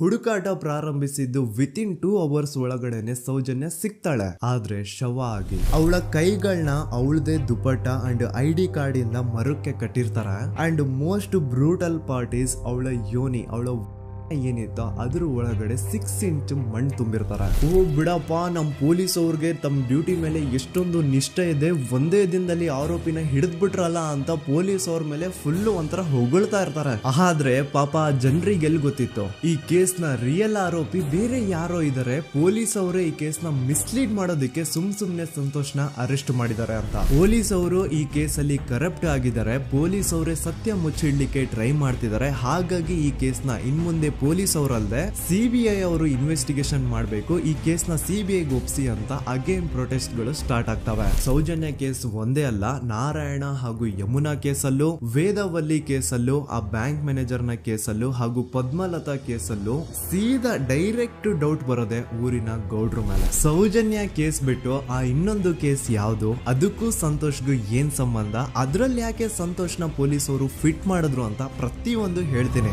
ಹುಡುಕಾಟ ಪ್ರಾರಂಭಿಸಿದ್ದು within 2 hours ಒಳಗಡೆನೆ ಸೌಜನ್ಯ ಸಿಗ್ತಾಳೆ. ಆದ್ರೆ ಶವ ಆಗಿ ಅವಳ ಕೈಗಳನ್ನ ಅವಳದೇ ದುಪಟ್ಟ ಅಂಡ್ ID ಕಾರ್ಡ್ ಇಂದ ಮರಕ್ಕೆ ಕಟ್ಟಿರ್ತಾರೆ. And most brutal part is ಅವಳ ಯೋನಿ, ಅವಳ ಏನಿತ್ತು ಅದ್ರ ಒಳಗಡೆ 6 ಇಂಚ್ ಮಣ್ಣು ತುಂಬಿರ್ತಾರೆ. ಓ ಬಿಡಪ್ಪ, ನಮ್ ಪೊಲೀಸ್ ಅವ್ರಿಗೆ ತಮ್ಮ ಡ್ಯೂಟಿ ಮೇಲೆ ಎಷ್ಟೊಂದು ನಿಷ್ಠೆ ಇದೆ, ಒಂದೇ ದಿನದಲ್ಲಿ ಆರೋಪಿನ ಹಿಡಿದ್ಬಿಟ್ರಲ್ಲ ಅಂತ ಪೊಲೀಸ್ ಅವ್ರ ಮೇಲೆ ಫುಲ್ ಒಂಥರ ಹೊಗಳ್ತಾ ಇರ್ತಾರೆ. ಆದ್ರೆ ಪಾಪ ಜನರಿಗೆ ಎಲ್ಲಿ ಗೊತ್ತಿತ್ತು ಈ ಕೇಸ್ ನ ರಿಯಲ್ ಆರೋಪಿ ಬೇರೆ ಯಾರೋ ಇದಾರೆ, ಪೊಲೀಸ್ ಅವರೇ ಈ ಕೇಸ್ ನ ಮಿಸ್ಲೀಡ್ ಮಾಡೋದಕ್ಕೆ ಸುಮ್ನೆ ಸಂತೋಷ್ನ ಅರೆಸ್ಟ್ ಮಾಡಿದ್ದಾರೆ ಅಂತ. ಪೊಲೀಸ್ ಅವರು ಈ ಕೇಸ್ ಅಲ್ಲಿ ಕರಪ್ಟ್ ಆಗಿದ್ದಾರೆ, ಪೊಲೀಸ್ ಅವರೇ ಸತ್ಯ ಮುಚ್ಚಿಡ್ಲಿಕ್ಕೆ ಟ್ರೈ ಮಾಡ್ತಿದ್ದಾರೆ. ಹಾಗಾಗಿ ಈ ಕೇಸ್ ನ ಇನ್ಮುಂದೆ ಪೊಲೀಸ್ ಅವರಲ್ಲದೆ CBI ಅವರು ಇನ್ವೆಸ್ಟಿಗೇಷನ್ ಮಾಡಬೇಕು, ಈ ಕೇಸ್ ನ CBI ಒಪ್ಸಿ ಅಂತ ಅಗೇನ್ ಪ್ರೊಟೆಸ್ಟ್ ಗಳು ಸ್ಟಾರ್ಟ್ ಆಗ್ತವೆ. ಸೌಜನ್ಯ ಕೇಸ್ ಒಂದೇ ಅಲ್ಲ, ನಾರಾಯಣ ಹಾಗೂ ಯಮುನಾ ಕೇಸಲ್ಲೂ, ವೇದವಲ್ಲಿ ಕೇಸಲ್ಲೂ, ಆ ಬ್ಯಾಂಕ್ ಮ್ಯಾನೇಜರ್ ನ ಕೇಸಲ್ಲೂ ಹಾಗೂ ಪದ್ಮಲತಾ ಕೇಸಲ್ಲೂ ಸೀದಾ ಡೈರೆಕ್ಟ್ ಡೌಟ್ ಬರೋದೆ ಊರಿನ ಗೌಡ್ರ ಮೇಲೆ. ಸೌಜನ್ಯ ಕೇಸ್ ಬಿಟ್ಟು ಆ ಇನ್ನೊಂದು ಕೇಸ್ ಯಾವುದು, ಅದಕ್ಕೂ ಸಂತೋಷ್ಗೂ ಏನ್ ಸಂಬಂಧ, ಅದ್ರಲ್ಲಿ ಯಾಕೆ ಸಂತೋಷ್ನ ಪೊಲೀಸ್ ಅವರು ಫಿಟ್ ಮಾಡಿದ್ರು ಅಂತ ಪ್ರತಿಯೊಂದು ಹೇಳ್ತೀನಿ.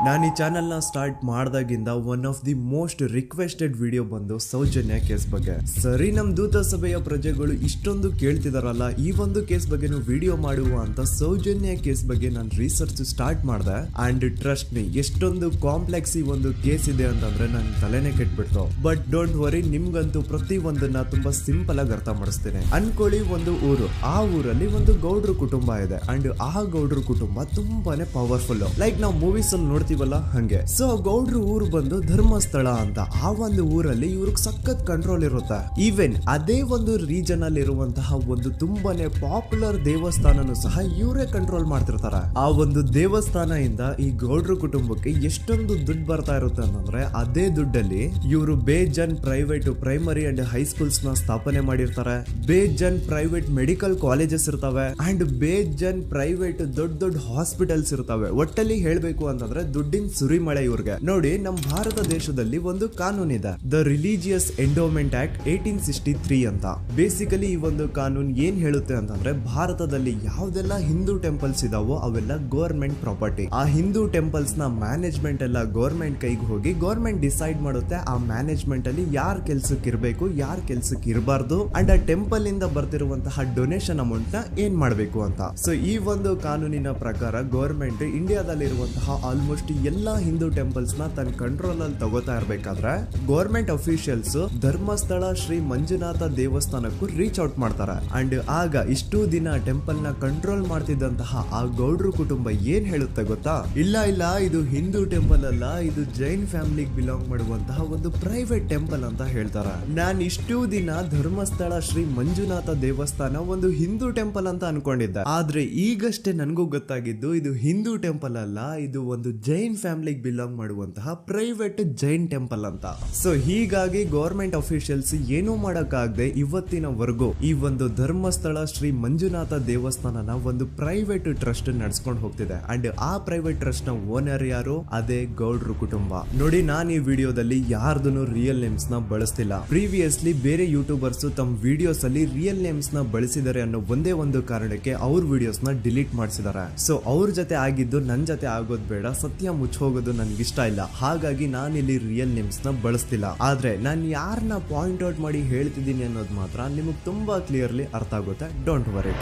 ನಾನು ಈ ಚಾನೆಲ್ನ ಸ್ಟಾರ್ಟ್ ಮಾಡಿದಾಗಿಂದ one of the most requested video ಬಂದು ಸೌಜನ್ಯ ಕೇಸ್ ಬಗ್ಗೆ. ಸರಿ, ನಮ್ ದೂತ ಸಭೆಯ ಪ್ರಜೆಗಳು ಇಷ್ಟೊಂದು ಕೇಳ್ತಿದಾರಲ್ಲ, ಈ ಒಂದು ಕೇಸ್ ಬಗ್ಗೆ ವಿಡಿಯೋ ಮಾಡುವ ಅಂತ ಸೌಜನ್ಯ ಕೇಸ್ ಬಗ್ಗೆ ನಾನು ರಿಸರ್ಚ್ ಸ್ಟಾರ್ಟ್ ಮಾಡಿದೆ. ಅಂಡ್ ಟ್ರಸ್ಟ್ ಮೀ, ಎಷ್ಟೊಂದು ಕಾಂಪ್ಲೆಕ್ಸ್ ಈ ಒಂದು ಕೇಸ್ ಇದೆ ಅಂತಂದ್ರೆ ನನ್ ತಲೆನೇ ಕೆಟ್ಬಿಡ್ತು. ಬಟ್ ಡೋಂಟ್ ವರಿ, ನಿಮ್ಗಂತೂ ಪ್ರತಿ ಒಂದನ್ನ ತುಂಬಾ ಸಿಂಪಲ್ ಆಗಿ ಅರ್ಥ ಮಾಡಿಸ್ತೀನಿ. ಅನ್ಕೊಳ್ಳಿ, ಒಂದು ಊರು, ಆ ಊರಲ್ಲಿ ಒಂದು ಗೌಡ್ರ ಕುಟುಂಬ ಇದೆ. ಅಂಡ್ ಆ ಗೌಡ್ರ ಕುಟುಂಬ ತುಂಬಾನೇ ಪವರ್ಫುಲ್, ಲೈಕ್ ನಾವು ಮೂವೀಸ್ ಅಲ್ಲಿ ನೋಡ್ತೀವಲ್ಲ ಹಂಗೆ. ಸೊ ಗೌಡ್ರು ಊರು ಬಂದು ಧರ್ಮಸ್ಥಳ ಅಂತ, ಆ ಒಂದು ಊರಲ್ಲಿ ಇವ್ರಿಗೆ ಸಖತ್ ಕಂಟ್ರೋಲ್ ಇರುತ್ತೆ. ಈವನ್ ಅದೇ ಒಂದು ರೀಜನ್ ಅಲ್ಲಿ ಇರುವಂತಹ ಒಂದು ತುಂಬಾನೇ ಪಾಪ್ಯುಲರ್ ದೇವಸ್ಥಾನನು ಸಹ ಇವರೇ ಕಂಟ್ರೋಲ್ ಮಾಡ್ತಿರ್ತಾರೆ. ಆ ಒಂದು ದೇವಸ್ಥಾನ ಇಂದ ಈ ಗೌಡ್ರ ಕುಟುಂಬಕ್ಕೆ ಎಷ್ಟೊಂದು ದುಡ್ಡು ಬರ್ತಾ ಇರುತ್ತೆ ಅಂತಂದ್ರೆ, ಅದೇ ದುಡ್ಡಲ್ಲಿ ಇವರು ಬೇಜನ್ ಪ್ರೈವೇಟ್ ಪ್ರೈಮರಿ ಅಂಡ್ ಹೈಸ್ಕೂಲ್ಸ್ ನ ಸ್ಥಾಪನೆ ಮಾಡಿರ್ತಾರೆ, ಬೇಜನ್ ಪ್ರೈವೇಟ್ ಮೆಡಿಕಲ್ ಕಾಲೇಜಸ್ ಇರ್ತವೆ, ಅಂಡ್ ಬೇಜನ್ ಪ್ರೈವೇಟ್ ದೊಡ್ಡ ಹಾಸ್ಪಿಟಲ್ಸ್ ಇರ್ತವೆ. ಒಟ್ಟಲ್ಲಿ ಹೇಳ್ಬೇಕು ಅಂತಂದ್ರೆ ದುಡ್ಡಿನ ಸುರಿಮಳೆ ಇವ್ರಿಗೆ. ನೋಡಿ, ನಮ್ಮ ಭಾರತ ದೇಶದಲ್ಲಿ ಒಂದು ಕಾನೂನು ಇದೆ, ದ ರಿಲಿಜಿಯಸ್ ಎಂಡೋಮೆಂಟ್ ಆಕ್ಟ್ 1863 ಅಂತ. ಬೇಸಿಕಲಿ ಈ ಒಂದು ಕಾನೂನು ಏನ್ ಹೇಳುತ್ತೆ ಅಂತಂದ್ರೆ, ಭಾರತದಲ್ಲಿ ಯಾವ್ದೆಲ್ಲ ಹಿಂದೂ ಟೆಂಪಲ್ಸ್ ಇದಾವೋ ಅವೆಲ್ಲ ಗವರ್ಮೆಂಟ್ ಪ್ರಾಪರ್ಟಿ. ಆ ಹಿಂದೂ ಟೆಂಪಲ್ಸ್ ನ ಮ್ಯಾನೇಜ್ಮೆಂಟ್ ಎಲ್ಲ ಗವರ್ಮೆಂಟ್ ಕೈಗೆ ಹೋಗಿ ಗವರ್ಮೆಂಟ್ ಡಿಸೈಡ್ ಮಾಡುತ್ತೆ ಆ ಮ್ಯಾನೇಜ್ಮೆಂಟ್ ಅಲ್ಲಿ ಯಾರ್ ಕೆಲ್ಸಕ್ಕೆ ಇರಬೇಕು, ಯಾರ್ ಕೆಲ್ಸಕ್ಕೆ ಇರಬಾರ್ದು, ಅಂಡ್ ಆ ಟೆಂಪಲ್ ಇಂದ ಬರ್ತಿರುವಂತಹ ಡೊನೇಷನ್ ಅಮೌಂಟ್ ನ ಏನ್ ಮಾಡ್ಬೇಕು ಅಂತ. ಸೊ ಈ ಒಂದು ಕಾನೂನಿನ ಪ್ರಕಾರ ಗವರ್ಮೆಂಟ್ ಇಂಡಿಯಾದಲ್ಲಿ ಇರುವಂತಹ ಆಲ್ಮೋಸ್ಟ್ ಎಲ್ಲಾ ಹಿಂದೂ ಟೆಂಪಲ್ಸ್ ನ ತನ್ನ ಕಂಟ್ರೋಲ್ ಅಲ್ಲಿ ತಗೋತಾ ಇರ್ಬೇಕಾದ್ರೆ ಗವರ್ಮೆಂಟ್ ಅಫಿಷಿಯಲ್ಸ್ ಧರ್ಮಸ್ಥಳ ಶ್ರೀ ಮಂಜುನಾಥ ದೇವಸ್ಥಾನಕ್ಕೂ ರೀಚ್ ಔಟ್ ಮಾಡ್ತಾರೆ. ಅಂಡ್ ಆಗ ಇಷ್ಟು ದಿನ ಟೆಂಪಲ್ ನ ಕಂಟ್ರೋಲ್ ಮಾಡ್ತಿದ್ದಂತಹ ಆ ಗೌಡ್ರ ಕುಟುಂಬ ಏನ್ ಹೇಳುತ್ತೆ ಗೊತ್ತಾ, ಇಲ್ಲ ಇದು ಹಿಂದೂ ಟೆಂಪಲ್ ಅಲ್ಲ, ಇದು ಜೈನ್ ಫ್ಯಾಮಿಲಿಗೆ ಬಿಲಾಂಗ್ ಮಾಡುವಂತಹ ಒಂದು ಪ್ರೈವೇಟ್ ಟೆಂಪಲ್ ಅಂತ ಹೇಳ್ತಾರೆ. ನಾನು ಇಷ್ಟು ದಿನ ಧರ್ಮಸ್ಥಳ ಶ್ರೀ ಮಂಜುನಾಥ ದೇವಸ್ಥಾನ ಒಂದು ಹಿಂದೂ ಟೆಂಪಲ್ ಅಂತ ಅನ್ಕೊಂಡಿದ್ದೆ, ಆದ್ರೆ ಈಗಷ್ಟೇ ನನಗೂ ಗೊತ್ತಾಗಿದ್ದು ಇದು ಹಿಂದೂ ಟೆಂಪಲ್ ಅಲ್ಲ, ಇದು ಒಂದು ಜೈನ್ ಫ್ಯಾಮಿಲಿಗೆ ಬಿಲಾಂಗ್ ಮಾಡುವಂತಹ ಪ್ರೈವೇಟ್ ಜೈನ್ ಟೆಂಪಲ್ ಅಂತ. ಸೊ ಹೀಗಾಗಿ ಗವರ್ಮೆಂಟ್ ಅಫಿಷಿಯಲ್ಸ್ ಏನೂ ಮಾಡಕ್ಕಾಗದೆ ಇವತ್ತಿನವರೆಗೂ ಈ ಒಂದು ಧರ್ಮಸ್ಥಳ ಶ್ರೀ ಮಂಜುನಾಥ ದೇವಸ್ಥಾನನ ಒಂದು ಪ್ರೈವೇಟ್ ಟ್ರಸ್ಟ್ ನಡೆಸ್ಕೊಂಡು ಹೋಗ್ತಿದೆ. ಅಂಡ್ ಆ ಪ್ರೈವೇಟ್ ಟ್ರಸ್ಟ್ ನ ಓನರ್ ಯಾರು, ಅದೇ ಗೌಡ್ರ ಕುಟುಂಬ. ನೋಡಿ, ನಾನು ಈ ವಿಡಿಯೋದಲ್ಲಿ ಯಾರ್ದು ರಿಯಲ್ ನೇಮ್ಸ್ ನ ಬಳಸ್ತಿಲ್ಲ. ಪ್ರೀವಿಯಸ್ಲಿ ಬೇರೆ ಯೂಟ್ಯೂಬರ್ಸ್ ತಮ್ಮ ವಿಡಿಯೋಸ್ ಅಲ್ಲಿ ರಿಯಲ್ ನೇಮ್ಸ್ ನ ಬಳಸಿದ್ದಾರೆ ಅನ್ನೋ ಒಂದೇ ಒಂದು ಕಾರಣಕ್ಕೆ ಅವ್ರ ವಿಡಿಯೋಸ್ ನ ಡಿಲೀಟ್ ಮಾಡಿಸಿದ್ದಾರೆ. ಸೊ ಅವ್ರ ಜೊತೆ ಆಗಿದ್ದು ನನ್ ಜೊತೆ ಆಗೋದ್ ಬೇಡ, ಸತ್ಯ ಮುಚ್ಚೋಗೋದು ನನ್ಗೆ ಇಷ್ಟ ಇಲ್ಲ. ಹಾಗಾಗಿ ನಾನಿಲ್ಲಿ ರಿಯಲ್ ನೇಮ್ಸ್ ನ ಬಳಸ್ತಿಲ್ಲ. ಆದ್ರೆ ನಾನು ಯಾರನ್ನ ಪಾಯಿಂಟ್ ಔಟ್ ಮಾಡಿ ಹೇಳ್ತಿದ್ದೀನಿ ಅನ್ನೋದು ಮಾತ್ರ ನಿಮಗೆ ತುಂಬಾ ಕ್ಲಿಯರ್ಲಿ ಅರ್ಥ ಆಗುತ್ತೆ. Don't worry.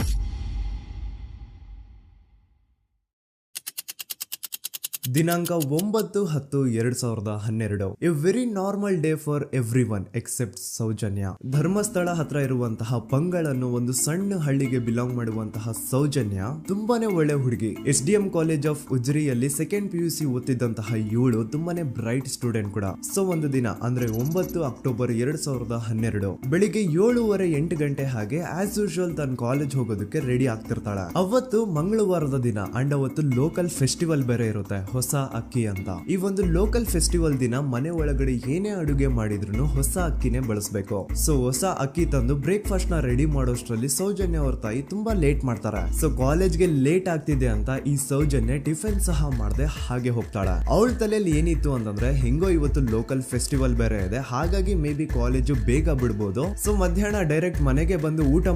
ದಿನಾಂಕ 9/10/2012. A very normal day for everyone except Soujanya. Dharmasthala ಹತ್ರ ಇರುವಂತಹ ಪಂಗಳ್ ಅನ್ನೋ ಒಂದು ಸಣ್ಣ ಹಳ್ಳಿಗೆ ಬಿಲಾಂಗ್ ಮಾಡುವಂತಹ ಸೌಜನ್ಯ ತುಂಬಾನೇ ಒಳ್ಳೆ ಹುಡುಗಿ. SDM ಕಾಲೇಜ್ ಆಫ್ ಉಜ್ರಿಯಲ್ಲಿ 2nd PUC ಓದ್ತಿದ್ದಂತಹ ಇವಳು ತುಂಬಾನೇ ಬ್ರೈಟ್ ಸ್ಟೂಡೆಂಟ್ ಕೂಡ. ಸೊ ಒಂದು ದಿನ ಅಂದ್ರೆ 9 ಅಕ್ಟೋಬರ್ 2012 ಬೆಳಿಗ್ಗೆ 7:30-8 ಗಂಟೆ ಹಾಗೆ ಆಸ್ ಯೂಶುವಲ್ ತನ್ನ ಕಾಲೇಜ್ ಹೋಗೋದಕ್ಕೆ ರೆಡಿ ಆಗ್ತಿರ್ತಾಳೆ. ಅವತ್ತು ಮಂಗಳವಾರದ ದಿನ ಅಂಡ್ ಅವತ್ತು ಲೋಕಲ್ ಫೆಸ್ಟಿವಲ್ ಬೇರೆ ಇರುತ್ತೆ, ಹೊಸ ಅಕ್ಕಿ ಅಂತ. ಈ ಒಂದು ಲೋಕಲ್ ಫೆಸ್ಟಿವಲ್ ದಿನ ಮನೆ ಒಳಗಡೆ ಏನೇ ಅಡುಗೆ ಮಾಡಿದ್ರು ಹೊಸ ಅಕ್ಕಿನೇ ಬಳಸಬೇಕು. ಸೊ ಹೊಸ ಅಕ್ಕಿ ತಂದು ಬ್ರೇಕ್ಫಾಸ್ಟ್ ನ ರೆಡಿ ಮಾಡೋಷ್ಟ್ರಲ್ಲಿ ಸೌಜನ್ಯ ಅವ್ರ ತಾಯಿ ತುಂಬಾ ಲೇಟ್ ಮಾಡ್ತಾರೆ. ಸೊ ಕಾಲೇಜ್ಗೆ ಲೇಟ್ ಆಗ್ತಿದೆ ಅಂತ ಈ ಸೌಜನ್ಯ ಟಿಫಿನ್ ಸಹ ಮಾಡದೆ ಹಾಗೆ ಹೋಗ್ತಾಳೆ. ಅವಳ ತಲೆಯಲ್ಲಿ ಏನಿತ್ತು ಅಂತಂದ್ರೆ, ಹೆಂಗೋ ಇವತ್ತು ಲೋಕಲ್ ಫೆಸ್ಟಿವಲ್ ಬೇರೆ ಇದೆ, ಹಾಗಾಗಿ ಮೇ ಬಿ ಕಾಲೇಜು ಬೇಗ ಬಿಡ್ಬೋದು, ಸೊ ಮಧ್ಯಾಹ್ನ ಡೈರೆಕ್ಟ್ ಮನೆಗೆ ಬಂದು ಊಟ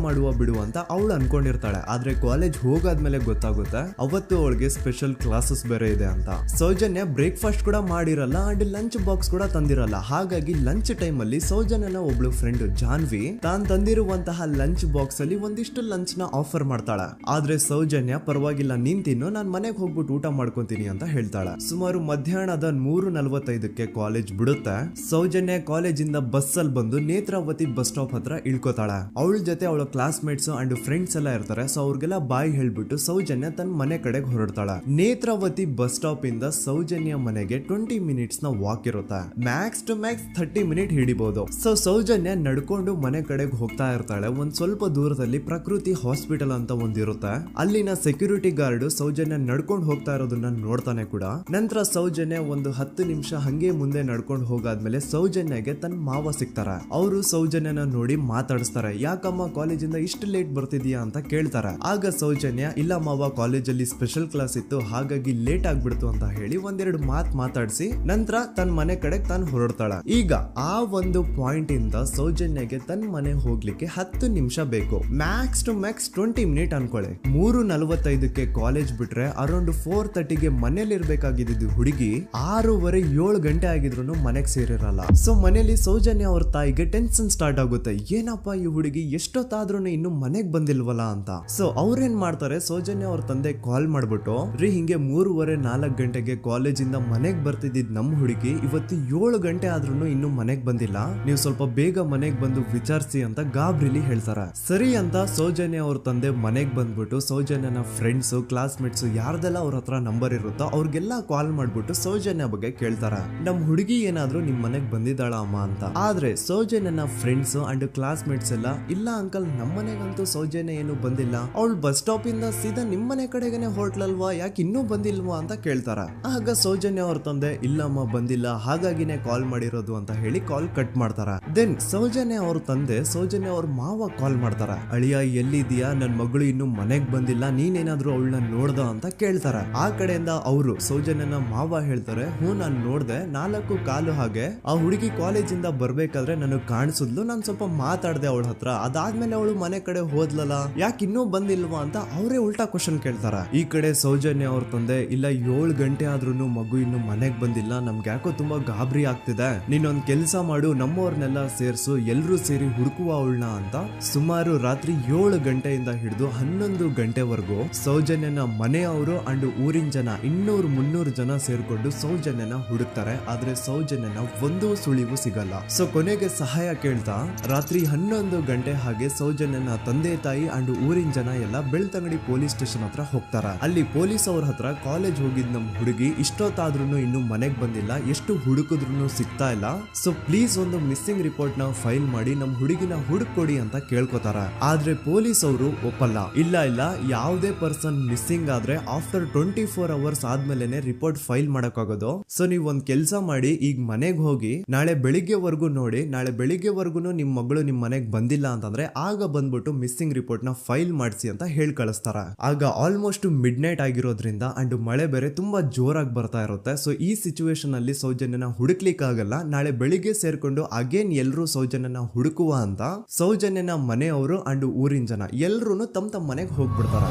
ಬಿಡುವ ಅಂತ ಅವಳು ಅನ್ಕೊಂಡಿರ್ತಾಳೆ. ಆದ್ರೆ ಕಾಲೇಜ್ ಹೋಗಾದ್ಮೇಲೆ ಗೊತ್ತಾಗುತ್ತೆ ಅವತ್ತು ಅವಳಿಗೆ ಸ್ಪೆಷಲ್ ಕ್ಲಾಸಸ್ ಬೇರೆ ಇದೆ ಅಂತ. ಅಂತ. ಸೌಜನ್ಯ ಬ್ರೇಕ್ಫಾಸ್ಟ್ ಕೂಡ ಮಾಡಿರಲ್ಲ ಅಂಡ್ ಲಂಚ್ ಬಾಕ್ಸ್ ಕೂಡ ತಂದಿರಲ್ಲ. ಹಾಗಾಗಿ ಲಂಚ್ ಟೈಮ್ ಅಲ್ಲಿ ಸೌಜನ್ಯನ ಒಬ್ಳು ಫ್ರೆಂಡ್ ಜಾನ್ವಿ ತಾನ್ ತಂದಿರುವಂತಹ ಲಂಚ್ ಬಾಕ್ಸ್ ಅಲ್ಲಿ ಒಂದಿಷ್ಟು ಲಂಚ್ ನ ಆಫರ್ ಮಾಡ್ತಾಳ. ಆದ್ರೆ ಸೌಜನ್ಯ ಪರವಾಗಿಲ್ಲ ನೀನ್ ತಿನ್ನು, ನಾನ್ ಮನೆಗೆ ಹೋಗ್ಬಿಟ್ಟು ಊಟ ಮಾಡ್ಕೊಂತೀನಿ ಅಂತ ಹೇಳ್ತಾಳ. ಸುಮಾರು ಮಧ್ಯಾಹ್ನದ 3:45ಕ್ಕೆ ಕಾಲೇಜ್ ಬಿಡುತ್ತೆ. ಸೌಜನ್ಯ ಕಾಲೇಜ್ ಇಂದ ಬಸ್ ಅಲ್ಲಿ ಬಂದು ನೇತ್ರಾವತಿ ಬಸ್ ಸ್ಟಾಪ್ ಹತ್ರ ಇಳ್ಕೋತಾಳ. ಅವಳ ಜೊತೆ ಅವಳ ಕ್ಲಾಸ್ ಮೇಟ್ಸ್ ಅಂಡ್ ಫ್ರೆಂಡ್ಸ್ ಎಲ್ಲ ಇರ್ತಾರೆ. ಸೊ ಅವ್ರಿಗೆಲ್ಲ ಬಾಯ್ ಹೇಳ್ಬಿಟ್ಟು ಸೌಜನ್ಯ ತನ್ನ ಮನೆ ಕಡೆಗೆ ಹೊರಡ್ತಾಳ. ನೇತ್ರಾವತಿ ಬಸ್ ಸ್ಟಾಪ್ ಇಂದ ಸೌಜನ್ಯ ಮನೆಗೆ 20 ಮಿನಿಟ್ಸ್ ನ ವಾಕ್ ಇರುತ್ತೆ. ಮ್ಯಾಕ್ಸ್ ಟು ಮ್ಯಾಕ್ಸ್ 30 ಮಿನಿಟ್ ಹಿಡಿಬಹುದು. ಸೊ ಸೌಜನ್ಯ ನಡ್ಕೊಂಡು ಮನೆ ಕಡೆಗೆ ಹೋಗ್ತಾ ಇರ್ತಾಳೆ. ಒಂದ್ ಸ್ವಲ್ಪ ದೂರದಲ್ಲಿ ಪ್ರಕೃತಿ ಹಾಸ್ಪಿಟಲ್ ಅಂತ ಒಂದಿರುತ್ತೆ. ಅಲ್ಲಿನ ಸೆಕ್ಯೂರಿಟಿ ಗಾರ್ಡ್ ಸೌಜನ್ಯ ನಡ್ಕೊಂಡು ಹೋಗ್ತಾ ಇರೋದನ್ನ ನೋಡ್ತಾನೆ ಕೂಡ. ನಂತರ ಸೌಜನ್ಯ ಒಂದು 10 ನಿಮಿಷ ಹಂಗೆ ಮುಂದೆ ನಡ್ಕೊಂಡು ಹೋಗಾದ್ಮೇಲೆ ಸೌಜನ್ಯಗೆ ತನ್ನ ಮಾವ ಸಿಗ್ತಾರ. ಅವರು ಸೌಜನ್ಯನ ನೋಡಿ ಮಾತಾಡಿಸ್ತಾರೆ. ಯಾಕಮ್ಮ ಕಾಲೇಜಿಂದ ಇಷ್ಟು ಲೇಟ್ ಬರ್ತಿದ್ಯಾ ಅಂತ ಕೇಳ್ತಾರೆ. ಆಗ ಸೌಜನ್ಯ ಇಲ್ಲ ಮಾವ, ಕಾಲೇಜಲ್ಲಿ ಸ್ಪೆಷಲ್ ಕ್ಲಾಸ್ ಇತ್ತು ಹಾಗಾಗಿ ಲೇಟ್ ಆಗ್ಬಿಡ್ತು ಅಂತ ಹೇಳಿ ಒಂದೆರಡು ಮಾತಾಡಿಸಿ ನಂತರ ತನ್ನ ಮನೆ ಕಡೆ ತಾನು ಹೊರಡ್ತಾಳ. ಈಗ ಆ ಒಂದು ಪಾಯಿಂಟ್ ಇಂದ ಸೌಜನ್ಯಗೆ ತನ್ನ ಮನೆ ಹೋಗ್ಲಿಕ್ಕೆ 10 ನಿಮಿಷ ಬೇಕು. ಮ್ಯಾಕ್ಸ್ ಟು ಮ್ಯಾಕ್ಸ್ 20 ಮಿನಿಟ್ ಅನ್ಕೊಳ್ಳಿ. 3:45ಕ್ಕೆ ಕಾಲೇಜ್ ಬಿಟ್ರೆ ಅರೌಂಡ್ 4:30ಗೆ ಮನೇಲಿ ಇರ್ಬೇಕಾಗಿದ್ದು ಹುಡುಗಿ 6:30-7 ಗಂಟೆ ಆಗಿದ್ರು ಮನೆಗೆ ಸೇರಿರಲ್ಲ. ಸೊ ಮನೇಲಿ ಸೌಜನ್ಯ ಅವ್ರ ತಾಯಿಗೆ ಟೆನ್ಷನ್ ಸ್ಟಾರ್ಟ್ ಆಗುತ್ತೆ. ಏನಪ್ಪ ಈ ಹುಡುಗಿ ಎಷ್ಟೊತ್ತಾದ್ರೂ ಇನ್ನು ಮನೆಗ್ ಬಂದಿಲ್ವಲ್ಲ ಅಂತ. ಸೊ ಅವ್ರೇನ್ ಮಾಡ್ತಾರೆ, ಸೌಜನ್ಯ ಅವ್ರ ತಂದೆ ಕಾಲ್ ಮಾಡ್ಬಿಟ್ಟು ಹಿಂಗೆ 3:30-4 ಗಂಟೆಗೆ ಕಾಲೇಜಿಂದ ಮನೆಗ್ ಬರ್ತಿದ್ದಿದ್ ನಮ್ ಹುಡುಗಿ ಇವತ್ತು 7 ಗಂಟೆ ಆದ್ರೂ ಇನ್ನು ಮನೆಗ್ ಬಂದಿಲ್ಲ, ನೀವು ಸ್ವಲ್ಪ ಬೇಗ ಮನೆಗ್ ಬಂದು ವಿಚಾರಿಸಿ ಅಂತ ಗಾಬ್ರಿಲಿ ಹೇಳ್ತಾರೆ. ಸರಿ ಅಂತ ಸೌಜನ್ಯ ಅವ್ರ ತಂದೆ ಮನೆಗ್ ಬಂದ್ಬಿಟ್ಟು ಸೌಜನ್ಯನ ಫ್ರೆಂಡ್ಸ್ ಕ್ಲಾಸ್ ಮೇಟ್ಸ್ ಯಾರ್ದೆಲ್ಲ ಅವ್ರ ಹತ್ರ ನಂಬರ್ ಇರುತ್ತೋ ಅವ್ರಿಗೆಲ್ಲ ಕಾಲ್ ಮಾಡ್ಬಿಟ್ಟು ಸೌಜನ್ಯ ಬಗ್ಗೆ ಕೇಳ್ತಾರ. ನಮ್ ಹುಡುಗಿ ಏನಾದ್ರೂ ನಿಮ್ ಮನೆಗ್ ಬಂದಿದ್ದಾಳ ಅಮ್ಮ ಅಂತ. ಆದ್ರೆ ಸೌಜನ್ಯನ ಫ್ರೆಂಡ್ಸ್ ಅಂಡ್ ಕ್ಲಾಸ್ ಮೇಟ್ಸ್ ಎಲ್ಲ ಇಲ್ಲ ಅಂಕಲ್ ನಮ್ಮ ಮನೆಗಂತೂ ಸೌಜನ್ಯ ಏನು ಬಂದಿಲ್ಲ, ಅವಳು ಬಸ್ ಸ್ಟಾಪ್ ಇಂದ ಸೀದಾ ನಿಮ್ ಮನೆ ಕಡೆಗೇನೆ ಹೊರಟ್ಲಲ್ವಾ, ಯಾಕೆ ಇನ್ನೂ ಬಂದಿಲ್ವಾ ಅಂತ ಕೇಳ್ತಾರ. ಆಗ ಸೌಜನ್ಯ ಅವ್ರ ತಂದೆ ಇಲ್ಲಮ್ಮ ಬಂದಿಲ್ಲ ಹಾಗಾಗಿನೇ ಕಾಲ್ ಮಾಡಿರೋದು ಅಂತ ಹೇಳಿ ಕಾಲ್ ಕಟ್ ಮಾಡ್ತಾರ. ದೆನ್ ಸೌಜನ್ಯ ಅವ್ರ ತಂದೆ ಸೌಜನ್ಯ ಅವ್ರ ಮಾವ ಕಾಲ್ ಮಾಡ್ತಾರ. ಅಳಿಯ ಎಲ್ಲಿದ್ಯಾ, ನನ್ ಮಗಳು ಇನ್ನು ಮನೆಗ್ ಬಂದಿಲ್ಲ, ನೀನೇನಾದ್ರೂ ಅವಳನ್ನ ನೋಡ್ದ ಅಂತ ಕೇಳ್ತಾರ. ಆ ಕಡೆಯಿಂದ ಅವರು ಸೌಜನ್ಯನ ಮಾವ ಹೇಳ್ತಾರೆ, ನಾನ್ ನೋಡ್ದೆ 4:15 ಹಾಗೆ ಆ ಹುಡುಗಿ ಕಾಲೇಜಿಂದ ಬರ್ಬೇಕಾದ್ರೆ ನನಗ್ ಕಾಣಿಸಿದ್ಲು, ನಾನ್ ಸ್ವಲ್ಪ ಮಾತಾಡ್ದೆ ಅವಳ ಹತ್ರ, ಅದಾದ್ಮೇಲೆ ಅವಳು ಮನೆ ಕಡೆ ಹೋದ್ಲಲ್ಲ, ಯಾಕೆ ಇನ್ನೂ ಬಂದಿಲ್ವಾ ಅಂತ ಅವರೇ ಉಲ್ಟಾ ಕ್ವಶನ್ ಕೇಳ್ತಾರ. ಈ ಕಡೆ ಸೌಜನ್ಯ ಅವ್ರ ತಂದೆ ಇಲ್ಲ 7 ಗಂಟೆ ಆದ್ರೂ ಮಗು ಇನ್ನು ಮನೆಗ್ ಬಂದಿಲ್ಲ, ನಮ್ಗೆ ಯಾಕೋ ತುಂಬಾ ಗಾಬರಿ ಆಗ್ತಿದೆ, ನೀನೊಂದ್ ಕೆಲ್ಸ ಮಾಡು ನಮ್ಮವ್ರನ್ನೆಲ್ಲ ಸೇರ್ಸು ಎಲ್ರೂ ಸೇರಿ ಹುಡುಕುವ ಅವಳನ್ನ ಅಂತ ಸುಮಾರು ರಾತ್ರಿ 7 ಗಂಟೆಯಿಂದ ಹಿಡಿದು 11 ಗಂಟೆವರೆಗೂ ಸೌಜನ್ಯನ ಮನೆಯವರು ಅಂಡ್ ಊರಿನ ಜನ 200-300 ಜನ ಸೇರ್ಕೊಂಡು ಸೌಜನ್ಯನ ಹುಡುಕ್ತಾರೆ. ಆದ್ರೆ ಸೌಜನ್ಯನ ಒಂದು ಸುಳಿವು ಸಿಗಲ್ಲ. ಸೊ ಕೊನೆಗೆ ಸಹಾಯ ಕೇಳ್ತಾ ರಾತ್ರಿ 11 ಗಂಟೆ ಹಾಗೆ ಸೌಜನ್ಯನ ತಂದೆ ತಾಯಿ ಅಂಡ್ ಊರಿನ ಜನ ಎಲ್ಲ ಬೆಳ್ತಂಗಡಿ ಪೊಲೀಸ್ ಸ್ಟೇಷನ್ ಹತ್ರ ಹೋಗ್ತಾರ. ಅಲ್ಲಿ ಪೊಲೀಸ್ ಅವ್ರ ಹತ್ರ ಕಾಲೇಜ್ ಹೋಗಿದ್ ನಮ್ ಹುಡುಗಿ ಇಷ್ಟೊತ್ತಾದ್ರೂ ಇನ್ನು ಮನೆಗ್ ಬಂದಿಲ್ಲ, ಎಷ್ಟು ಹುಡುಕಿದ್ರು ಸಿಗ್ತಾ ಇಲ್ಲ, ಸೊ ಪ್ಲೀಸ್ ಒಂದು ಮಿಸ್ಸಿಂಗ್ ರಿಪೋರ್ಟ್ ನ ಫೈಲ್ ಮಾಡಿ ನಮ್ ಹುಡುಗಿನ ಹುಡುಕೊಡಿ ಅಂತ ಕೇಳ್ಕೊತಾರ. ಆದ್ರೆ ಪೊಲೀಸ್ ಅವರು ಒಪ್ಪಲ್ಲ. ಇಲ್ಲ ಯಾವುದೇ ಪರ್ಸನ್ ಮಿಸ್ಸಿಂಗ್ ಆದ್ರೆ ಆಫ್ಟರ್ 24 ಅವರ್ಸ್ ಆದ್ಮೇಲೆನೆ ರಿಪೋರ್ಟ್ ಫೈಲ್ ಮಾಡಕ್ಕಾಗೋದು. ಸೊ ನೀವ್ ಒಂದ್ ಕೆಲ್ಸ ಮಾಡಿ, ಈಗ ಮನೆಗ್ ಹೋಗಿ ನಾಳೆ ಬೆಳಿಗ್ಗೆವರೆಗೂ ನೋಡಿ, ನಾಳೆ ಬೆಳಿಗ್ಗೆವರೆಗೂ ನಿಮ್ ಮಗಳು ನಿಮ್ ಮನೆಗ್ ಬಂದಿಲ್ಲ ಅಂತಂದ್ರೆ ಆಗ ಬಂದ್ಬಿಟ್ಟು ಮಿಸ್ಸಿಂಗ್ ರಿಪೋರ್ಟ್ ನ ಫೈಲ್ ಮಾಡಿಸಿ ಅಂತ ಹೇಳಿ ಕಳಿಸ್ತಾರ. ಆಗ ಆಲ್ಮೋಸ್ಟ್ ಮಿಡ್ ನೈಟ್ ಆಗಿರೋದ್ರಿಂದ ಅಂಡ್ ಮಳೆ ಬೇರೆ ತುಂಬಾ ಜೋರಾಗಿ ಬರ್ತಾ ಇರುತ್ತೆ. ಸೊ ಈ ಸಿಚುವೇಶನ್ ಅಲ್ಲಿ ಸೌಜನ್ಯನ ಹುಡುಕ್ಲಿಕ್ಕೆ ಆಗಲ್ಲ. ನಾಳೆ ಬೆಳಿಗ್ಗೆ ಸೇರ್ಕೊಂಡು ಅಗೇನ್ ಎಲ್ರು ಸೌಜನ್ಯನ ಹುಡುಕುವ ಅಂತ ಸೌಜನ್ಯನ ಮನೆಯವರು ಅಂಡ್ ಊರಿನ ಜನ ಎಲ್ರು ತಮ್ಮ ಮನೆಗೆ ಹೋಗ್ಬಿಡ್ತಾರ.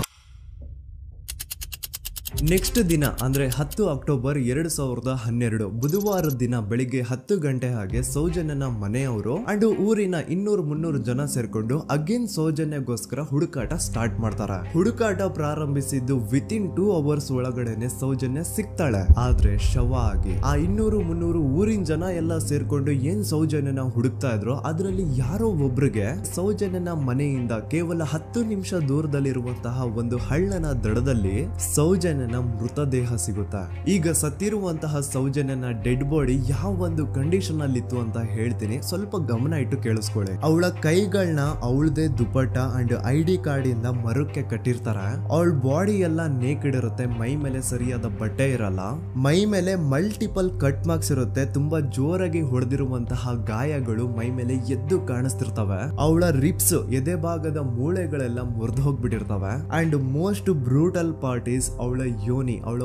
ನೆಕ್ಸ್ಟ್ ದಿನ ಅಂದ್ರೆ 10 ಅಕ್ಟೋಬರ್ 2012 ಬುಧವಾರದ ದಿನ ಬೆಳಿಗ್ಗೆ 10 ಗಂಟೆ ಹಾಗೆ ಸೌಜನ್ಯನ ಮನೆಯವರು ಅಂಡ್ ಊರಿನ 200-300 ಜನ ಸೇರ್ಕೊಂಡು ಅಗೇನ್ ಸೌಜನ್ಯಗೋಸ್ಕರ ಹುಡುಕಾಟ ಸ್ಟಾರ್ಟ್ ಮಾಡ್ತಾರ. ಹುಡುಕಾಟ ಪ್ರಾರಂಭಿಸಿದ್ದು ವಿತಿನ್ 2 ಅವರ್ಸ್ ಒಳಗಡೆನೆ ಸೌಜನ್ಯ ಸಿಗ್ತಾಳೆ. ಆದ್ರೆ ಶವ ಆಗಿ ಆ 200-300 ಊರಿನ ಜನ ಎಲ್ಲ ಸೇರ್ಕೊಂಡು ಏನ್ ಸೌಜನ್ಯನ ಹುಡುಕ್ತಾ ಇದ್ರು ಅದರಲ್ಲಿ ಯಾರೋ ಒಬ್ರಿಗೆ ಸೌಜನ್ಯನ ಮನೆಯಿಂದ ಕೇವಲ 10 ನಿಮಿಷ ದೂರದಲ್ಲಿರುವಂತಹ ಒಂದು ಹಳ್ಳನ ದಡದಲ್ಲಿ ಸೌಜನ್ಯನ ಮೃತದೇಹ ಸಿಗುತ್ತಾ. ಈಗ ಸತ್ತಿರುವಂತಹ ಸೌಜನ್ಯನ ಡೆಡ್ ಬಾಡಿ ಯಾವ ಒಂದು ಕಂಡೀಷನ್ ಅಲ್ಲಿ ಇತ್ತು ಅಂತ ಹೇಳ್ತೀನಿ, ಸ್ವಲ್ಪ ಗಮನ ಇಟ್ಟು ಕೇಳಿಸ್ಕೊಳ್ಳಿ. ಅವಳ ಕೈಗಳನ್ನ ಅವಳದೇ ದುಪಟ್ಟ ಅಂಡ್ ID ಕಾರ್ಡ್ ಇಂದ ಮರಕ್ಕೆ ಕಟ್ಟಿರ್ತಾರ. ಅವಳ ಬಾಡಿ ಎಲ್ಲ ನೇಕೆಡ್ ಇರುತ್ತೆ, ಮೈ ಮೇಲೆ ಸರಿಯಾದ ಬಟ್ಟೆ ಇರಲ್ಲ, ಮೈ ಮೇಲೆ ಮಲ್ಟಿಪಲ್ ಕಟ್ ಮಾರ್ಕ್ಸ್ ಇರುತ್ತೆ, ತುಂಬಾ ಜೋರಾಗಿ ಹೊಡೆದಿರುವಂತಹ ಗಾಯಗಳು ಮೈ ಮೇಲೆ ಎದ್ದು ಕಾಣಿಸ್ತಿರ್ತವೆ. ಅವಳ ರಿಪ್ಸ್ ಎದೆ ಭಾಗದ ಮೂಳೆಗಳೆಲ್ಲ ಮುರಿದು ಹೋಗ್ಬಿಟ್ಟಿರ್ತವೆ. And most brutal part is ಅವಳ ಯೋನಿ, ಅವಳ